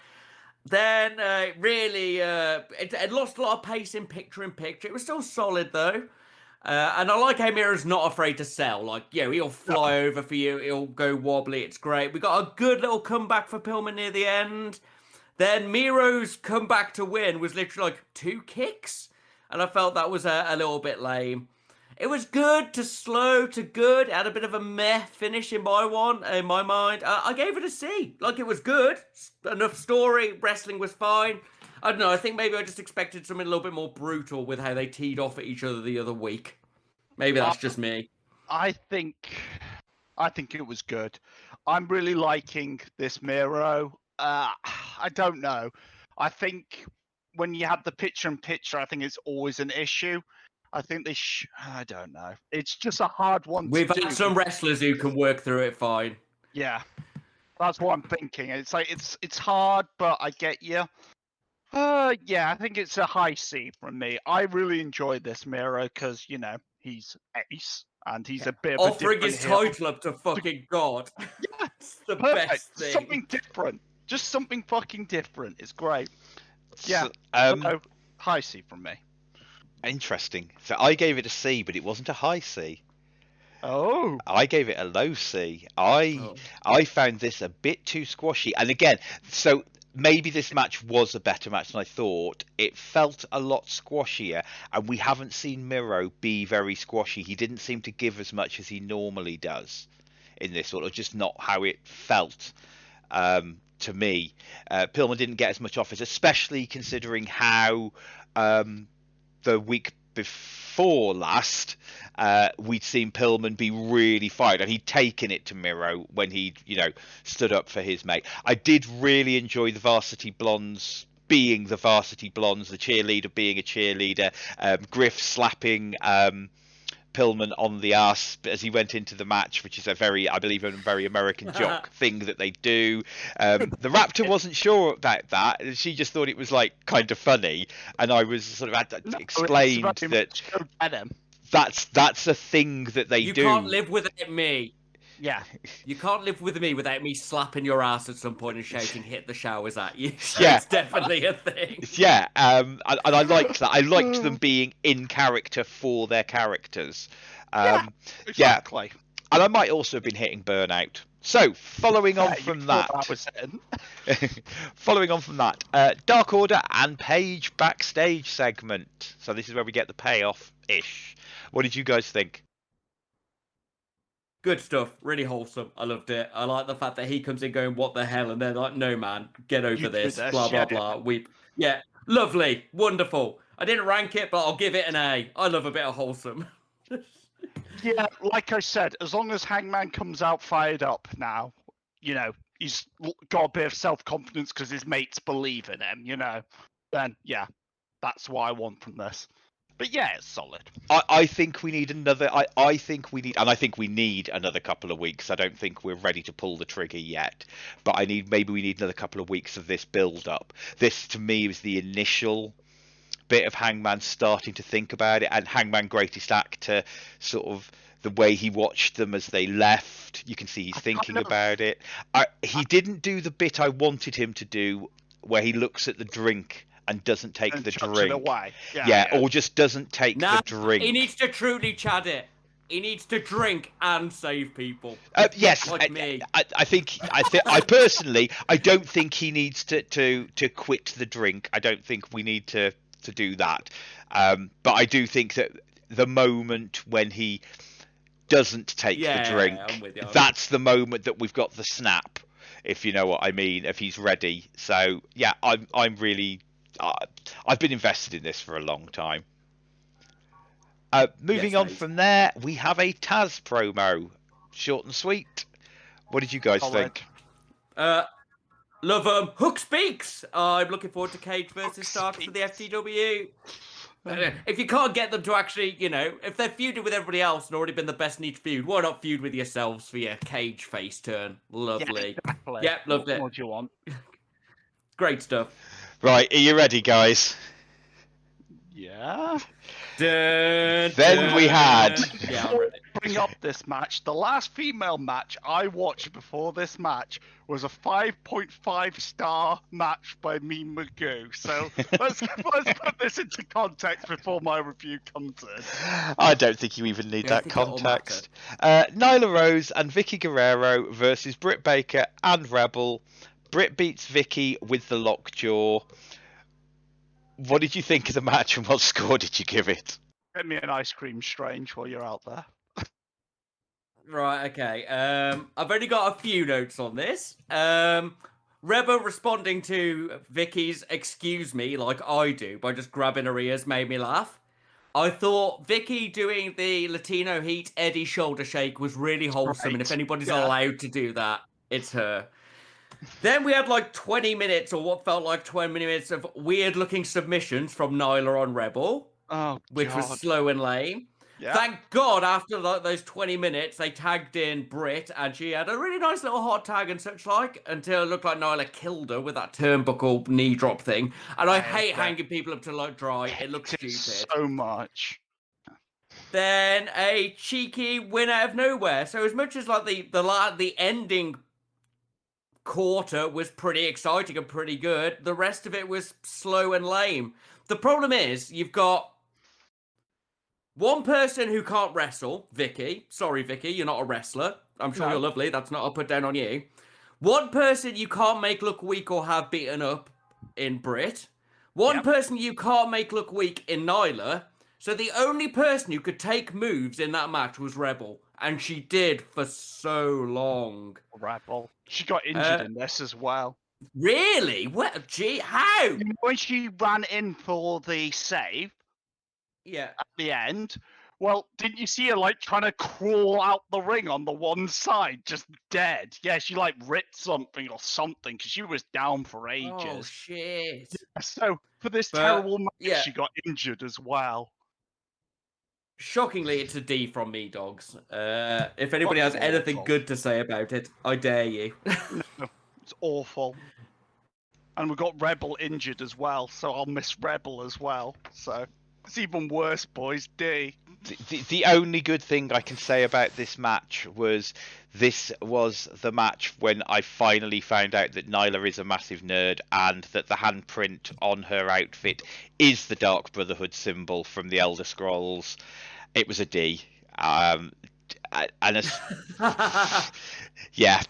Then it lost a lot of pace in picture-in-picture. It was still solid, though. And I like how Miro's not afraid to sell. He'll fly over for you. He'll go wobbly. It's great. We got a good little comeback for Pillman near the end. Then Miro's comeback to win was literally 2 kicks. And I felt that was a little bit lame. It was good to slow to good. It had a bit of a meh finish in my mind. I gave it a C. It was good. Enough story. Wrestling was fine. I don't know. I think maybe I just expected something a little bit more brutal with how they teed off at each other the other week. Maybe that's just me. I think it was good. I'm really liking this Miro. I don't know. I think when you have the picture-in-picture, I think it's always an issue. I think I don't know. It's just a hard one. We've had some wrestlers who can work through it fine. Yeah, that's what I'm thinking. It's it's hard, but I get you. I think it's a high C from me. I really enjoyed this Miro because he's ace and he's a bit of offering his title up to fucking God. Yeah, it's the best thing. Something different. Just something fucking different. It's great. Yeah. High C from me. Interesting. So I gave it a C, but it wasn't a high C. Oh. I gave it a low C. I found this a bit too squashy. And again, so maybe this match was a better match than I thought. It felt a lot squashier, and we haven't seen Miro be very squashy. He didn't seem to give as much as he normally does in this, or just not how it felt to me. Pillman didn't get as much off it, especially considering how the week before last, we'd seen Pillman be really fired, and he'd taken it to Miro when he, stood up for his mate. I did really enjoy the Varsity Blondes being the Varsity Blondes, the cheerleader being a cheerleader, Griff slapping Pillman on the ass as he went into the match, which is I believe, a very American jock thing that they do. The Raptor wasn't sure about that. She just thought it was like kind of funny, and I was sort of had to explain that that's a thing that they do. You can't live without me. Yeah. You can't live with me without me slapping your ass at some point and shouting, hit the showers at you. So Yeah. it's definitely a thing. Yeah, and I liked that. I liked them being in character for their characters. Exactly. Yeah. And I might also have been hitting burnout. So, following on from that, Dark Order and Paige backstage segment. So this is where we get the payoff-ish. What did you guys think? Good stuff. Really wholesome. I loved it. I like the fact that he comes in going, what the hell? And they're like, no, man, get over this. Blah, blah, blah. Yeah. Lovely. Wonderful. I didn't rank it, but I'll give it an A. I love a bit of wholesome. Yeah, like I said, as long as Hangman comes out fired up now, he's got a bit of self-confidence because his mates believe in him, then, yeah, that's what I want from this. But yeah, it's solid. I think we need another. I think we need another couple of weeks. I don't think we're ready to pull the trigger yet, but maybe we need another couple of weeks of this build up. This to me was the initial bit of Hangman starting to think about it, and Hangman Greatest Actor, sort of the way he watched them as they left. You can see he's thinking about it. He didn't do the bit I wanted him to do, where he looks at the drink and doesn't take the drink. Away. Yeah, or just doesn't take the drink. He needs to truly chad it. He needs to drink and save people. Yes, like me. I personally, I don't think he needs to quit the drink. I don't think we need to do that. But I do think that the moment when he doesn't take the drink, that's the moment that we've got the snap, if you know what I mean, if he's ready. So yeah, I'm really. I've been invested in this for a long time. Moving on from there, we have a Taz promo. Short and sweet. What did you guys think? Love them. Hook speaks. I'm looking forward to Cage versus Starks for the FTW. If you can't get them to actually, if they're feuding with everybody else and already been the best in each feud, why not feud with yourselves for your Cage face turn? Lovely. Yeah, exactly. Yep, loved it. What do you want? Great stuff. Right, are you ready, guys? Yeah. Then we had. Yeah, I'm ready. Bring up this match. The last female match I watched before this match was a 5.5 star match by me Magoo. So let's put this into context before my review comes in. I don't think you even need that context. Nyla Rose and Vicky Guerrero versus Britt Baker and Rebel. Britt beats Vicky with the lockjaw. What did you think of the match and what score did you give it? Get me an ice cream strange while you're out there. Right, okay. I've only got a few notes on this. Rebel responding to Vicky's excuse me like I do by just grabbing her ears made me laugh. I thought Vicky doing the Latino Heat Eddie shoulder shake was really wholesome, and if anybody's allowed to do that, it's her. Then we had like 20 minutes, or what felt like 20 minutes, of weird-looking submissions from Nyla on Rebel, which was slow and lame. Yeah. Thank God, after those 20 minutes, they tagged in Britt, and she had a really nice little hot tag and such like, until it looked like Nyla killed her with that turnbuckle knee drop thing. And I hate hanging people up to dry. It looks stupid. So much. Then a cheeky win out of nowhere. So as much as like the ending quarter was pretty exciting and pretty good, the rest of it was slow and lame. The problem is you've got one person who can't wrestle, Vicky. Sorry, Vicky, you're not a wrestler. I'm sure you're lovely. That's not a put down on you. One person you can't make look weak or have beaten up in Britt. One person you can't make look weak in Nyla. So the only person who could take moves in that match was Rebel. And she did for so long. Rebel. She got injured in this as well. Really? What? Gee, how? When she ran in for the save, at the end, well, didn't you see her like trying to crawl out the ring on the one side, just dead? Yeah, she like ripped something because she was down for ages. Oh shit! So for this terrible match, she got injured as well. Shockingly, it's a D from me, dogs. If anybody has Fucking anything awful. good to say about it, I dare you. It's awful. And we've got Rebel injured as well, so I'll miss Rebel as well. So it's even worse, boys. D. The only good thing I can say about this match was this was the match when I finally found out that Nyla is a massive nerd and that the handprint on her outfit is the Dark Brotherhood symbol from the Elder Scrolls. It was a D. Yeah,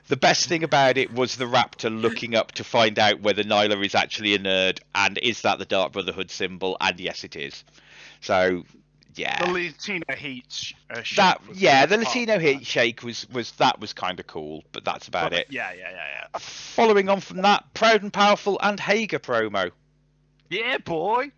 the best thing about it was the Raptor looking up to find out whether Nyla is actually a nerd and is that the Dark Brotherhood symbol, and yes it is. So yeah, The Latino Heat shake that was yeah, the part Latino of that. Heat shake was kind of cool, but that's about it. Yeah. Following on from that, Proud and Powerful and Hager promo. Yeah, boy.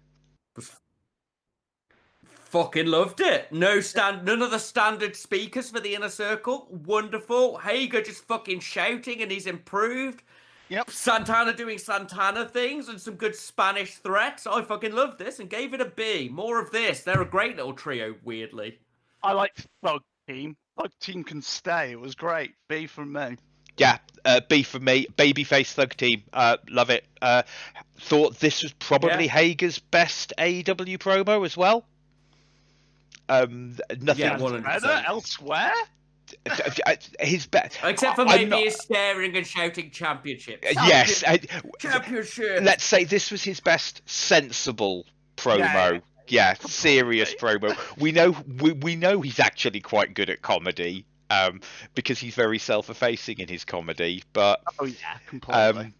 Fucking loved it. None of the standard speakers for the Inner Circle. Wonderful. Hager just fucking shouting and he's improved. Yep. Santana doing Santana things and some good Spanish threats. I fucking loved this and gave it a B. More of this. They're a great little trio, weirdly. I like Thug Team. Thug Team can stay. It was great. B from me. Yeah, B for me. Babyface Thug Team. Love it. Thought this was probably Hager's best AEW promo as well. Nothing. Yeah, 100%. Better elsewhere? His best, except for maybe his staring and shouting championship. Yes, Championship. let's say this was his best sensible promo. Yeah, serious promo. We know he's actually quite good at comedy, because he's very self-effacing in his comedy. But completely.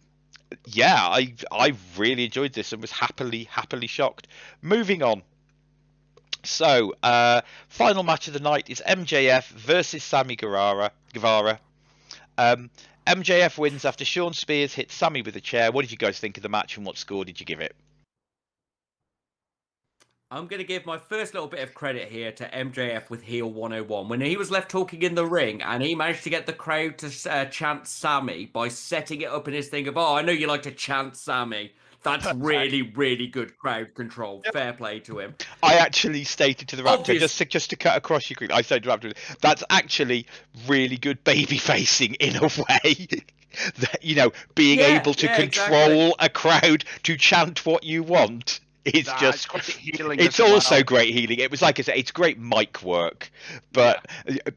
Yeah, I really enjoyed this and was happily shocked. Moving on. So, final match of the night is MJF versus Sammy Guevara. MJF wins after Sean Spears hits Sammy with a chair. What did you guys think of the match and what score did you give it? I'm going to give my first little bit of credit here to MJF with Heel 101. When he was left talking in the ring and he managed to get the crowd to chant Sammy by setting it up in his thing of, I know you like to chant Sammy. That's really, really good crowd control. Fair play to him. I actually stated to the Raptor, just to cut across you quickly, I said to the Raptor, that's actually really good baby facing in a way. That, being able to control a crowd to chant what you want is just... It's also great healing. It was, like I said, it's great mic work. But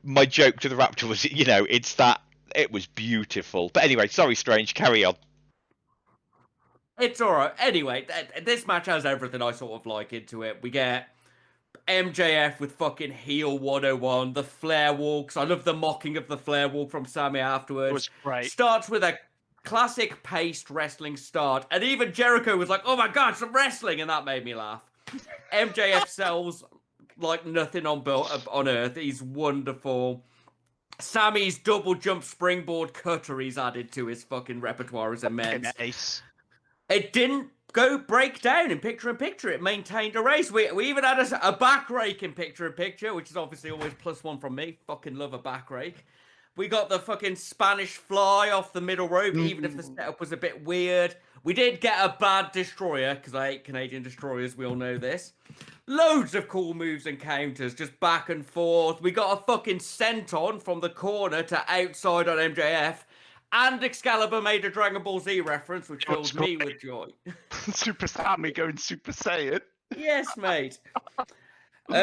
my joke to the Raptor was, it's that... It was beautiful. But anyway, sorry, Strange, carry on. It's all right. Anyway, this match has everything I sort of like into it. We get MJF with fucking Heel 101, the flare walks. I love the mocking of the flare walk from Sammy afterwards. It was great. Starts with a classic paced wrestling start. And even Jericho was like, oh my God, some wrestling. And that made me laugh. MJF sells like nothing on earth. He's wonderful. Sammy's double jump springboard cutter he's added to his fucking repertoire is immense. Nice. It didn't go break down in picture-in-picture. It maintained a race. We even had a back rake in picture-in-picture, which is obviously always +1 from me. Fucking love a back rake. We got the fucking Spanish fly off the middle rope, even if the setup was a bit weird. We did get a bad destroyer, because I hate Canadian destroyers. We all know this. Loads of cool moves and counters, just back and forth. We got a fucking senton from the corner to outside on MJF. And Excalibur made a Dragon Ball Z reference, which filled me with joy. Super Sammy going Super Saiyan. Yes, mate.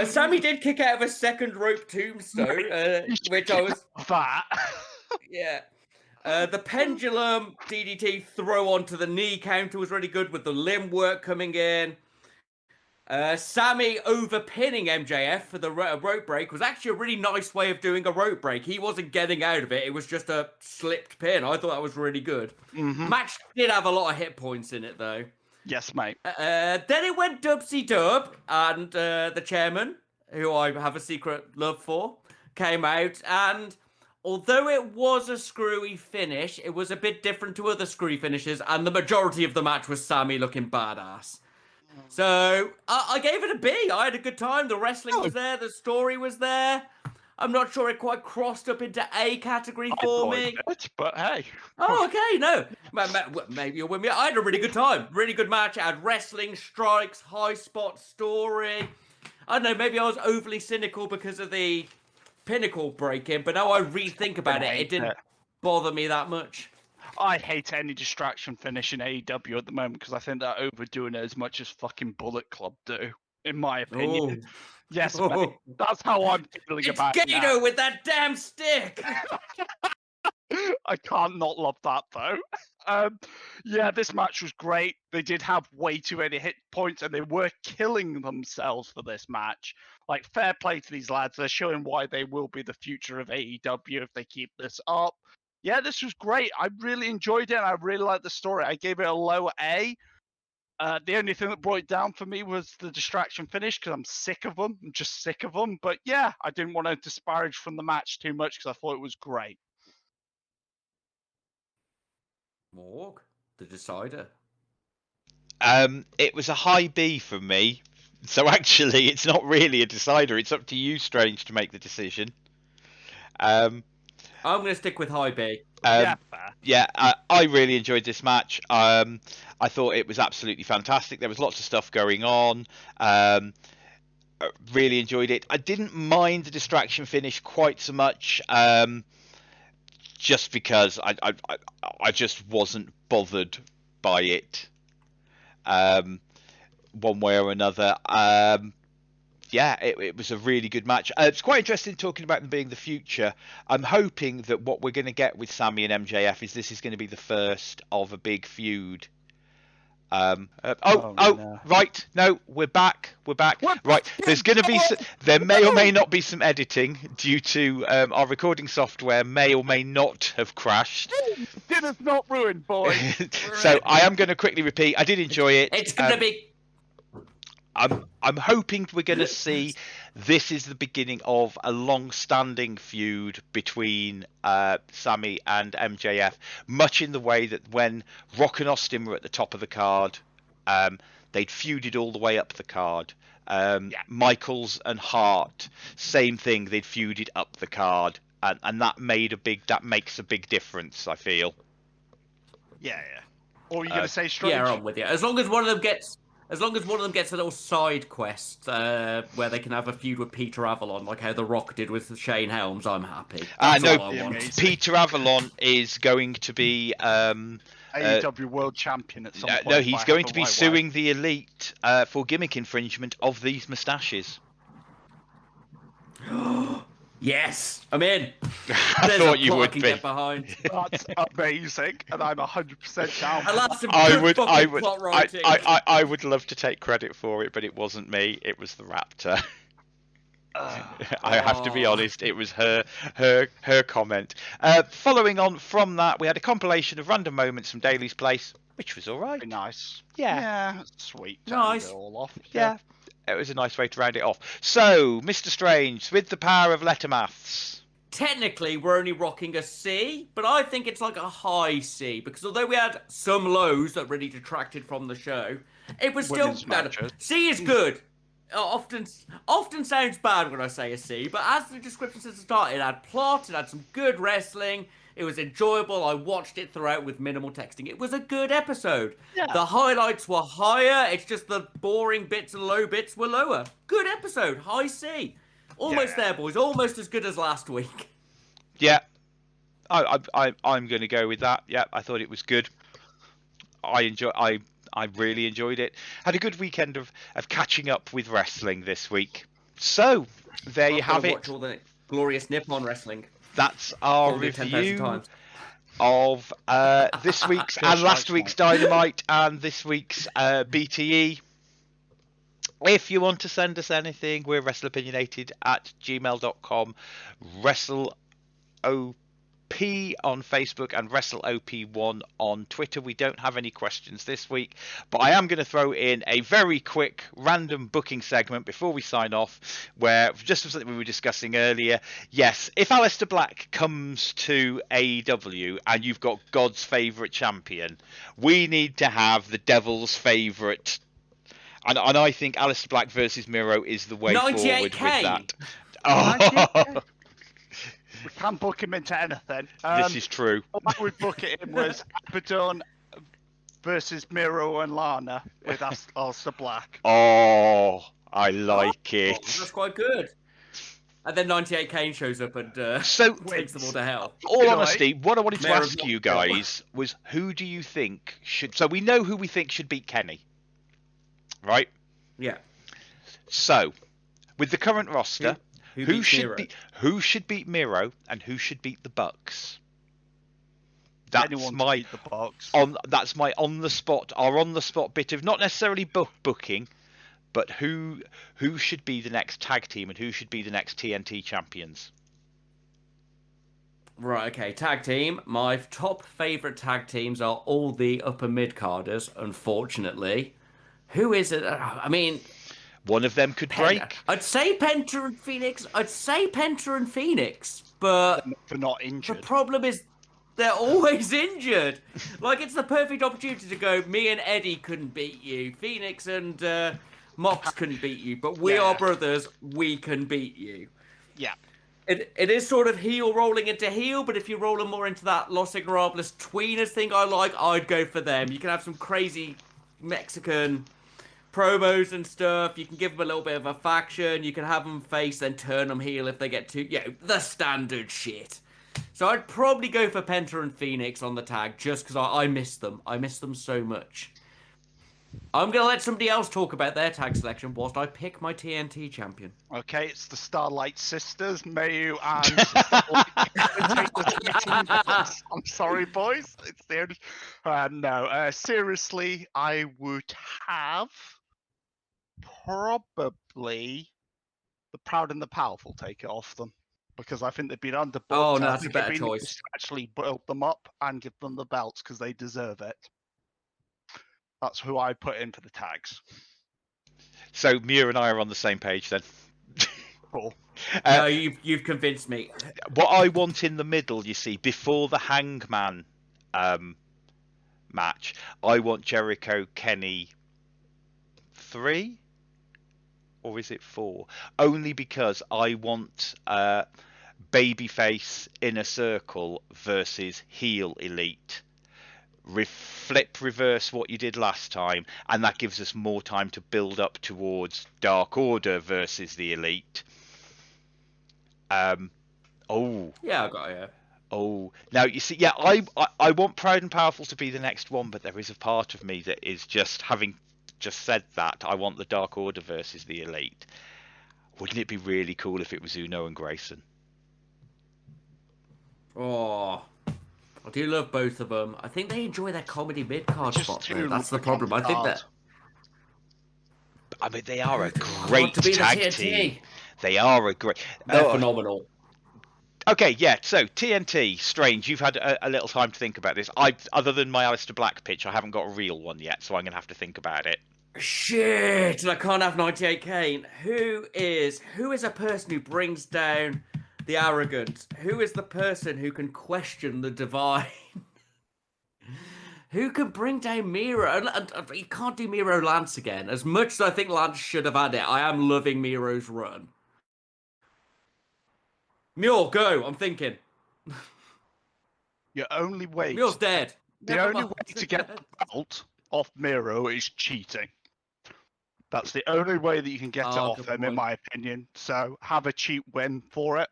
Sammy did kick out of a second rope tombstone, which I was... That. Yeah. The pendulum DDT throw onto the knee counter was really good with the limb work coming in. Sammy overpinning MJF for the rope break was actually a really nice way of doing a rope break. He wasn't getting out of it. It was just a slipped pin. I thought that was really good. Match did have a lot of hit points in it, though. Yes, mate. Then it went Dubsy Dub, and the chairman, who I have a secret love for, came out. And although it was a screwy finish, it was a bit different to other screwy finishes. And the majority of the match was Sammy looking badass. So, I gave it a B. I had a good time. The wrestling was there. The story was there. I'm not sure it quite crossed up into A category for me. But hey. Oh, okay. No. Maybe you're with me. I had a really good time. Really good match. I had wrestling, strikes, high spot story. I don't know, maybe I was overly cynical because of the Pinnacle break-in, but now I rethink about it, it didn't bother me that much. I hate any distraction finish in AEW at the moment because I think they're overdoing it as much as fucking Bullet Club do, in my opinion. Oh. Yes, mate. That's how I'm feeling It's about it Gato now. with that damn stick! I can't not love that though. Yeah, this match was great. They did have way too many hit points, and they were killing themselves for this match. Like, fair play to these lads. They're showing why they will be the future of AEW if they keep this up. Yeah, this was great. I really enjoyed it, and I really liked the story. I gave it a low A. The only thing that brought it down for me was the distraction finish because I'm sick of them. I'm just sick of them. But yeah, I didn't want to disparage from the match too much because I thought it was great. Morg, the decider. It was a high B from me. So actually, it's not really a decider. It's up to you, Strange, to make the decision. I'm going to stick with high B. Yeah, I really enjoyed this match. I thought it was absolutely fantastic. There was lots of stuff going on. Really enjoyed it. I didn't mind the distraction finish quite so much, just because I just wasn't bothered by it, one way or another. Yeah, it was a really good match. It's quite interesting talking about them being the future. I'm hoping that what we're going to get with Sammy and MJF is this is going to be the first of a big feud. No. Right, no, we're back. Right, there's going to be there may or may not be some editing due to our recording software may or may not have crashed. Dinner's not ruined, boys. So I am going to quickly repeat. I did enjoy it. It's going to be... I'm hoping we're going to see this is the beginning of a long-standing feud between Sammy and MJF, much in the way that when Rock and Austin were at the top of the card, they'd feuded all the way up the card. Michaels and Hart, same thing, they'd feuded up the card, and that makes a big difference, I feel. Yeah. Or are you going to say Strange? Yeah, I'm with you. As long as one of them gets a little side quest where they can have a feud with Peter Avalon, like how The Rock did with Shane Helms, I'm happy. That's all I want. Peter Avalon is going to be AEW World Champion at some point. No, he's going to be suing the Elite for gimmick infringement of these moustaches. Yes, I'm in. I thought you would be. Get behind. That's amazing, and I'm 100% down. I would love to take credit for it, but it wasn't me. It was the Raptor. I have to be honest. It was her comment. Following on from that, we had a compilation of random moments from Daly's Place, which was all right. Nice. Yeah, sweet. Nice. All off. Yeah. It was a nice way to round it off. So, Mr. Strange, with the power of letter maths. Technically, we're only rocking a C, but I think it's like a high C, because although we had some lows that really detracted from the show, it was still... C is good. Often sounds bad when I say a C, but as the description says at the start, it had plot, it had some good wrestling, it was enjoyable, I watched it throughout with minimal texting. It was a good episode. Yeah. The highlights were higher, it's just the boring bits and low bits were lower. Good episode, high C. Almost there, boys, almost as good as last week. Yeah, I'm going to go with that. Yeah, I thought it was good. I really enjoyed it. Had a good weekend of catching up with wrestling this week. So, there you have it. Watch all the glorious Nippon wrestling. That's our review of this week's and last week's Dynamite and this week's BTE. If you want to send us anything, we're wrestleopinionated@gmail.com, WrestleOP on Facebook and WrestleOP1 on Twitter. We don't have any questions this week, but I am going to throw in a very quick random booking segment before we sign off, where just something we were discussing earlier. Yes, if Aleister Black comes to AEW and you've got God's favourite champion, we need to have the Devil's favourite. And I think Aleister Black versus Miro is the way forward with that. Oh. We can't book him into anything. This is true. What I would book it in was Abaddon versus Miro and Lana with Aleister Black. Oh, I like it. That's quite good. And then 98 Kane shows up and So, takes them all to hell. all honesty, what I wanted to Mayor of ask you Knoxville. guys was, who do you think should? So we know who we think should beat Kenny, right? Yeah. So, with the current roster, Who who beats should Miro? who should beat Miro and who should beat the Bucks? That's Anyone to my beat the Bucks. that's my on the spot bit of not necessarily booking, but who should be the next tag team and who should be the next TNT champions? Right, okay, tag team. My top favourite tag teams are all the upper mid-carders, unfortunately. Who is it? I mean, One of them could break. I'd say Penta and Phoenix. But For not the injured. problem is they're always injured. Like, it's the perfect opportunity to go, me and Eddie couldn't beat you. Phoenix and Mox couldn't beat you. But we are brothers. We can beat you. Yeah. It is sort of heel rolling into heel, but if you're rolling more into that Los Ignorables tweeners thing I'd go for them. You can have some crazy Mexican promos and stuff. You can give them a little bit of a faction. You can have them face, then turn them heel if they get too, the standard shit. So I'd probably go for Penta and Phoenix on the tag, just because I miss them. I miss them so much. I'm going to let somebody else talk about their tag selection whilst I pick my TNT champion. Okay, it's the Starlight Sisters, Mayu and... I'm sorry, boys. It's the only... no, seriously, I would have probably the Proud and the Powerful take it off them. Because I think they've been underbooked. Oh, no, I that's a think better it'd be nice choice. to actually build them up and give them the belts because they deserve it. That's who I put in for the tags. So Muir and I are on the same page then. Cool. No, you've convinced me. What I want in the middle, you see, before the Hangman match, I want Jericho Kenny 3, or is it 4? Only because I want babyface Inner Circle versus heel Elite. Flip reverse what you did last time, and that gives us more time to build up towards Dark Order versus the Elite. Yeah, I got it. Oh, now you see, yeah, I want Proud and Powerful to be the next one, but there is a part of me that is just, having just said that, I want the Dark Order versus the Elite. Wouldn't it be really cool if it was Uno and Grayson? Oh, I do love both of them. I think they enjoy their comedy mid-card Just spots, too though. That's the much problem. I think hard. that... I mean, they are a I great want to be the tag TNT. team. They are a great... They're phenomenal. Okay, yeah, so TNT, Strange, you've had a little time to think about this. Other than my Aleister Black pitch, I haven't got a real one yet, so I'm going to have to think about it. Shit, and I can't have 98 Kane. Who is a person who brings down the arrogant? Who is the person who can question the divine? Who can bring down Miro? And you can't do Miro Lance again. As much as I think Lance should have had it, I am loving Miro's run. Muir, go. I'm thinking. Your only way... Muir's dead. The Never only mind. way to get the belt off Miro is cheating. That's the only way that you can get it off good him, in point. my opinion. So have a cheap win for it.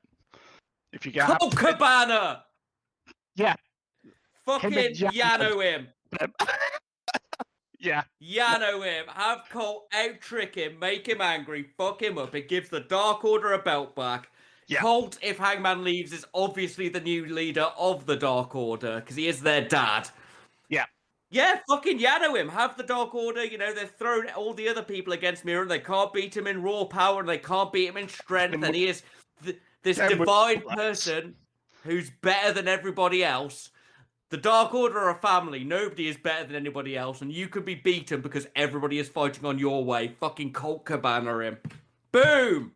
If you get Colt Cabana! Yeah. Fucking Him and Yano him. Yeah. Yano him. Have Colt out-trick him, make him angry, fuck him up. It gives the Dark Order a belt back. Yeah. Colt, if Hangman leaves, is obviously the new leader of the Dark Order, because he is their dad. Yeah. Yeah, fucking Yano him. Have the Dark Order, they've thrown all the other people against Miro, and they can't beat him in raw power, and they can't beat him in strength, and he is this divine person who's better than everybody else. The Dark Order are a family. Nobody is better than anybody else, and you could be beaten because everybody is fighting on your way. Fucking Colt Cabana him. Boom!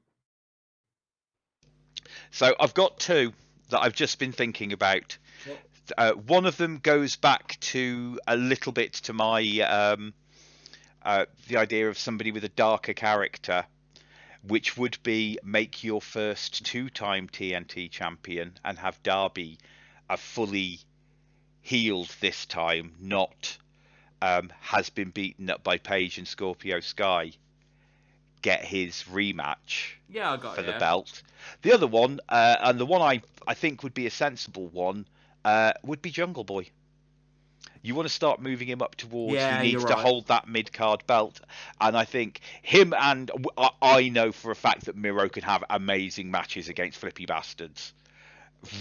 So I've got two that I've just been thinking about. One of them goes back to a little bit to my the idea of somebody with a darker character, which would be make your first two-time TNT champion and have Darby a fully healed this time, not has been beaten up by Paige and Scorpio Sky. get his rematch Yeah, I got for it. the belt. The other one, and the one I think would be a sensible one, would be Jungle Boy. You want to start moving him up towards. Yeah, He you're needs to right. hold that mid card belt, and I think him and I know for a fact that Miro can have amazing matches against flippy bastards.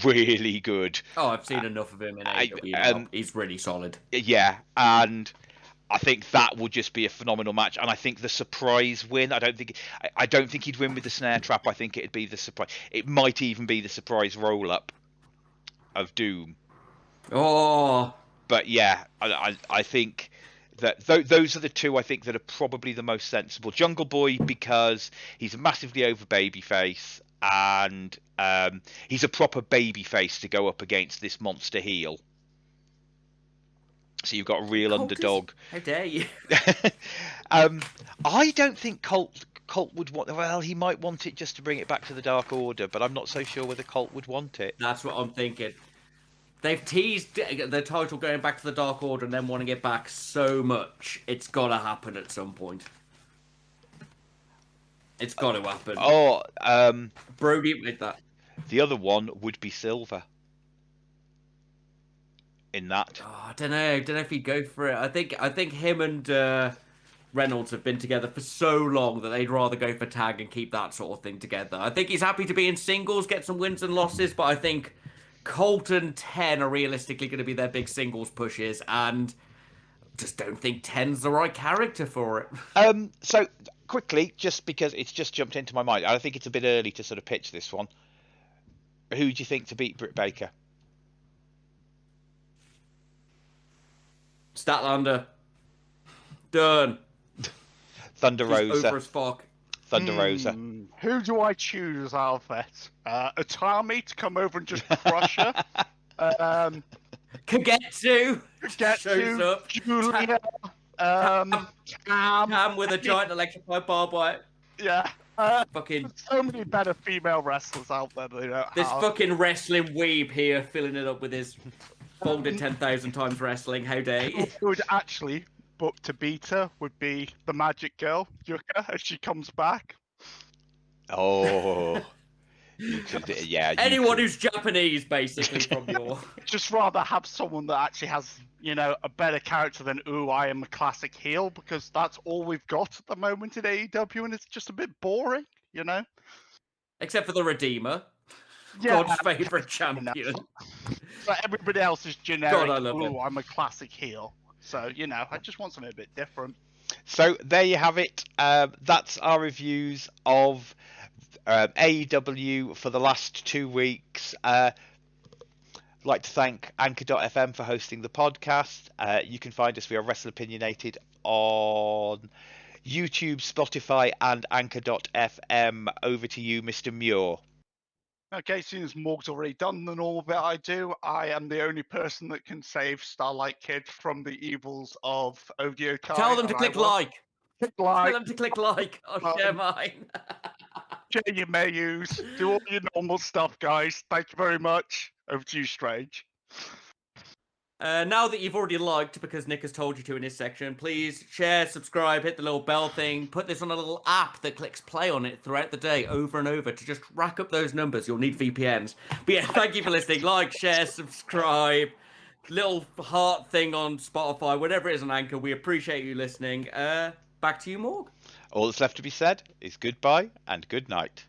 Really good. Oh, I've seen enough of him in AEW now. He's really solid. Yeah, and I think that would just be a phenomenal match. And I think the surprise win. I don't think he'd win with the snare trap. I think it'd be the surprise. It might even be the surprise roll up of Doom. Oh, But yeah, I think that those are the two I think that are probably the most sensible. Jungle Boy, because he's a massively over babyface, and he's a proper babyface to go up against this monster heel. So you've got a real underdog. How dare you? I don't think Colt would want. Well, he might want it just to bring it back to the Dark Order, but I'm not so sure whether Colt would want it. That's what I'm thinking. They've teased the title going back to the Dark Order and then wanting it back so much. It's got to happen at some point. It's got to happen. Oh, Brody made that. The other one would be Silver. In that. Oh, I don't know. If he'd go for it. I think him and Reynolds have been together for so long that they'd rather go for tag and keep that sort of thing together. I think he's happy to be in singles, get some wins and losses, but I think Colt and 10 are realistically going to be their big singles pushes, and just don't think 10's the right character for it. So quickly, just because it's just jumped into my mind, I think it's a bit early to sort of pitch this one. Who do you think to beat Britt Baker? Statlander. Done. Thunder Rosa. Over as fuck. Thunder Rosa. Who do I choose out of that? Atami to come over and just crush her. Kagetsu Get shows to up. Julia. Cam with a giant electrified barbed wire. Yeah. Fucking So many better female wrestlers out there. They don't this have. fucking wrestling weeb here filling it up with his folded 10,000 times wrestling. How dare you? Who would actually book to beat her would be the Magic Girl, Yuka, as she comes back. Oh. Anyone who's Japanese, basically, from your... Just rather have someone that actually has, a better character than, I am a classic heel, because that's all we've got at the moment in AEW, and it's just a bit boring, Except for the Redeemer. Yeah, God's favourite champion. But everybody else is generic, God, I love it. I'm a classic heel. So, I just want something a bit different. So there you have it. That's our reviews of AEW for the last 2 weeks. I'd like to thank Anchor.fm for hosting the podcast. You can find us via Wrestleopinionated on YouTube, Spotify, and Anchor.fm. Over to you, Mr. Muir. Okay, seeing as Morg's already done the normal bit I do, I am the only person that can save Starlight Kid from the evils of Odio Tai. Tell them to click like. Click like. Tell them to click like. I'll share mine. Share your menus. Do all your normal stuff, guys. Thank you very much. Over to you, Strange. Now that you've already liked, because Nick has told you to in his section, please share, subscribe, hit the little bell thing, put this on a little app that clicks play on it throughout the day, over and over, to just rack up those numbers. You'll need VPNs. But yeah, thank you for listening. Like, share, subscribe, little heart thing on Spotify, whatever it is on Anchor. We appreciate you listening. Back to you, Morg. All that's left to be said is goodbye and good night.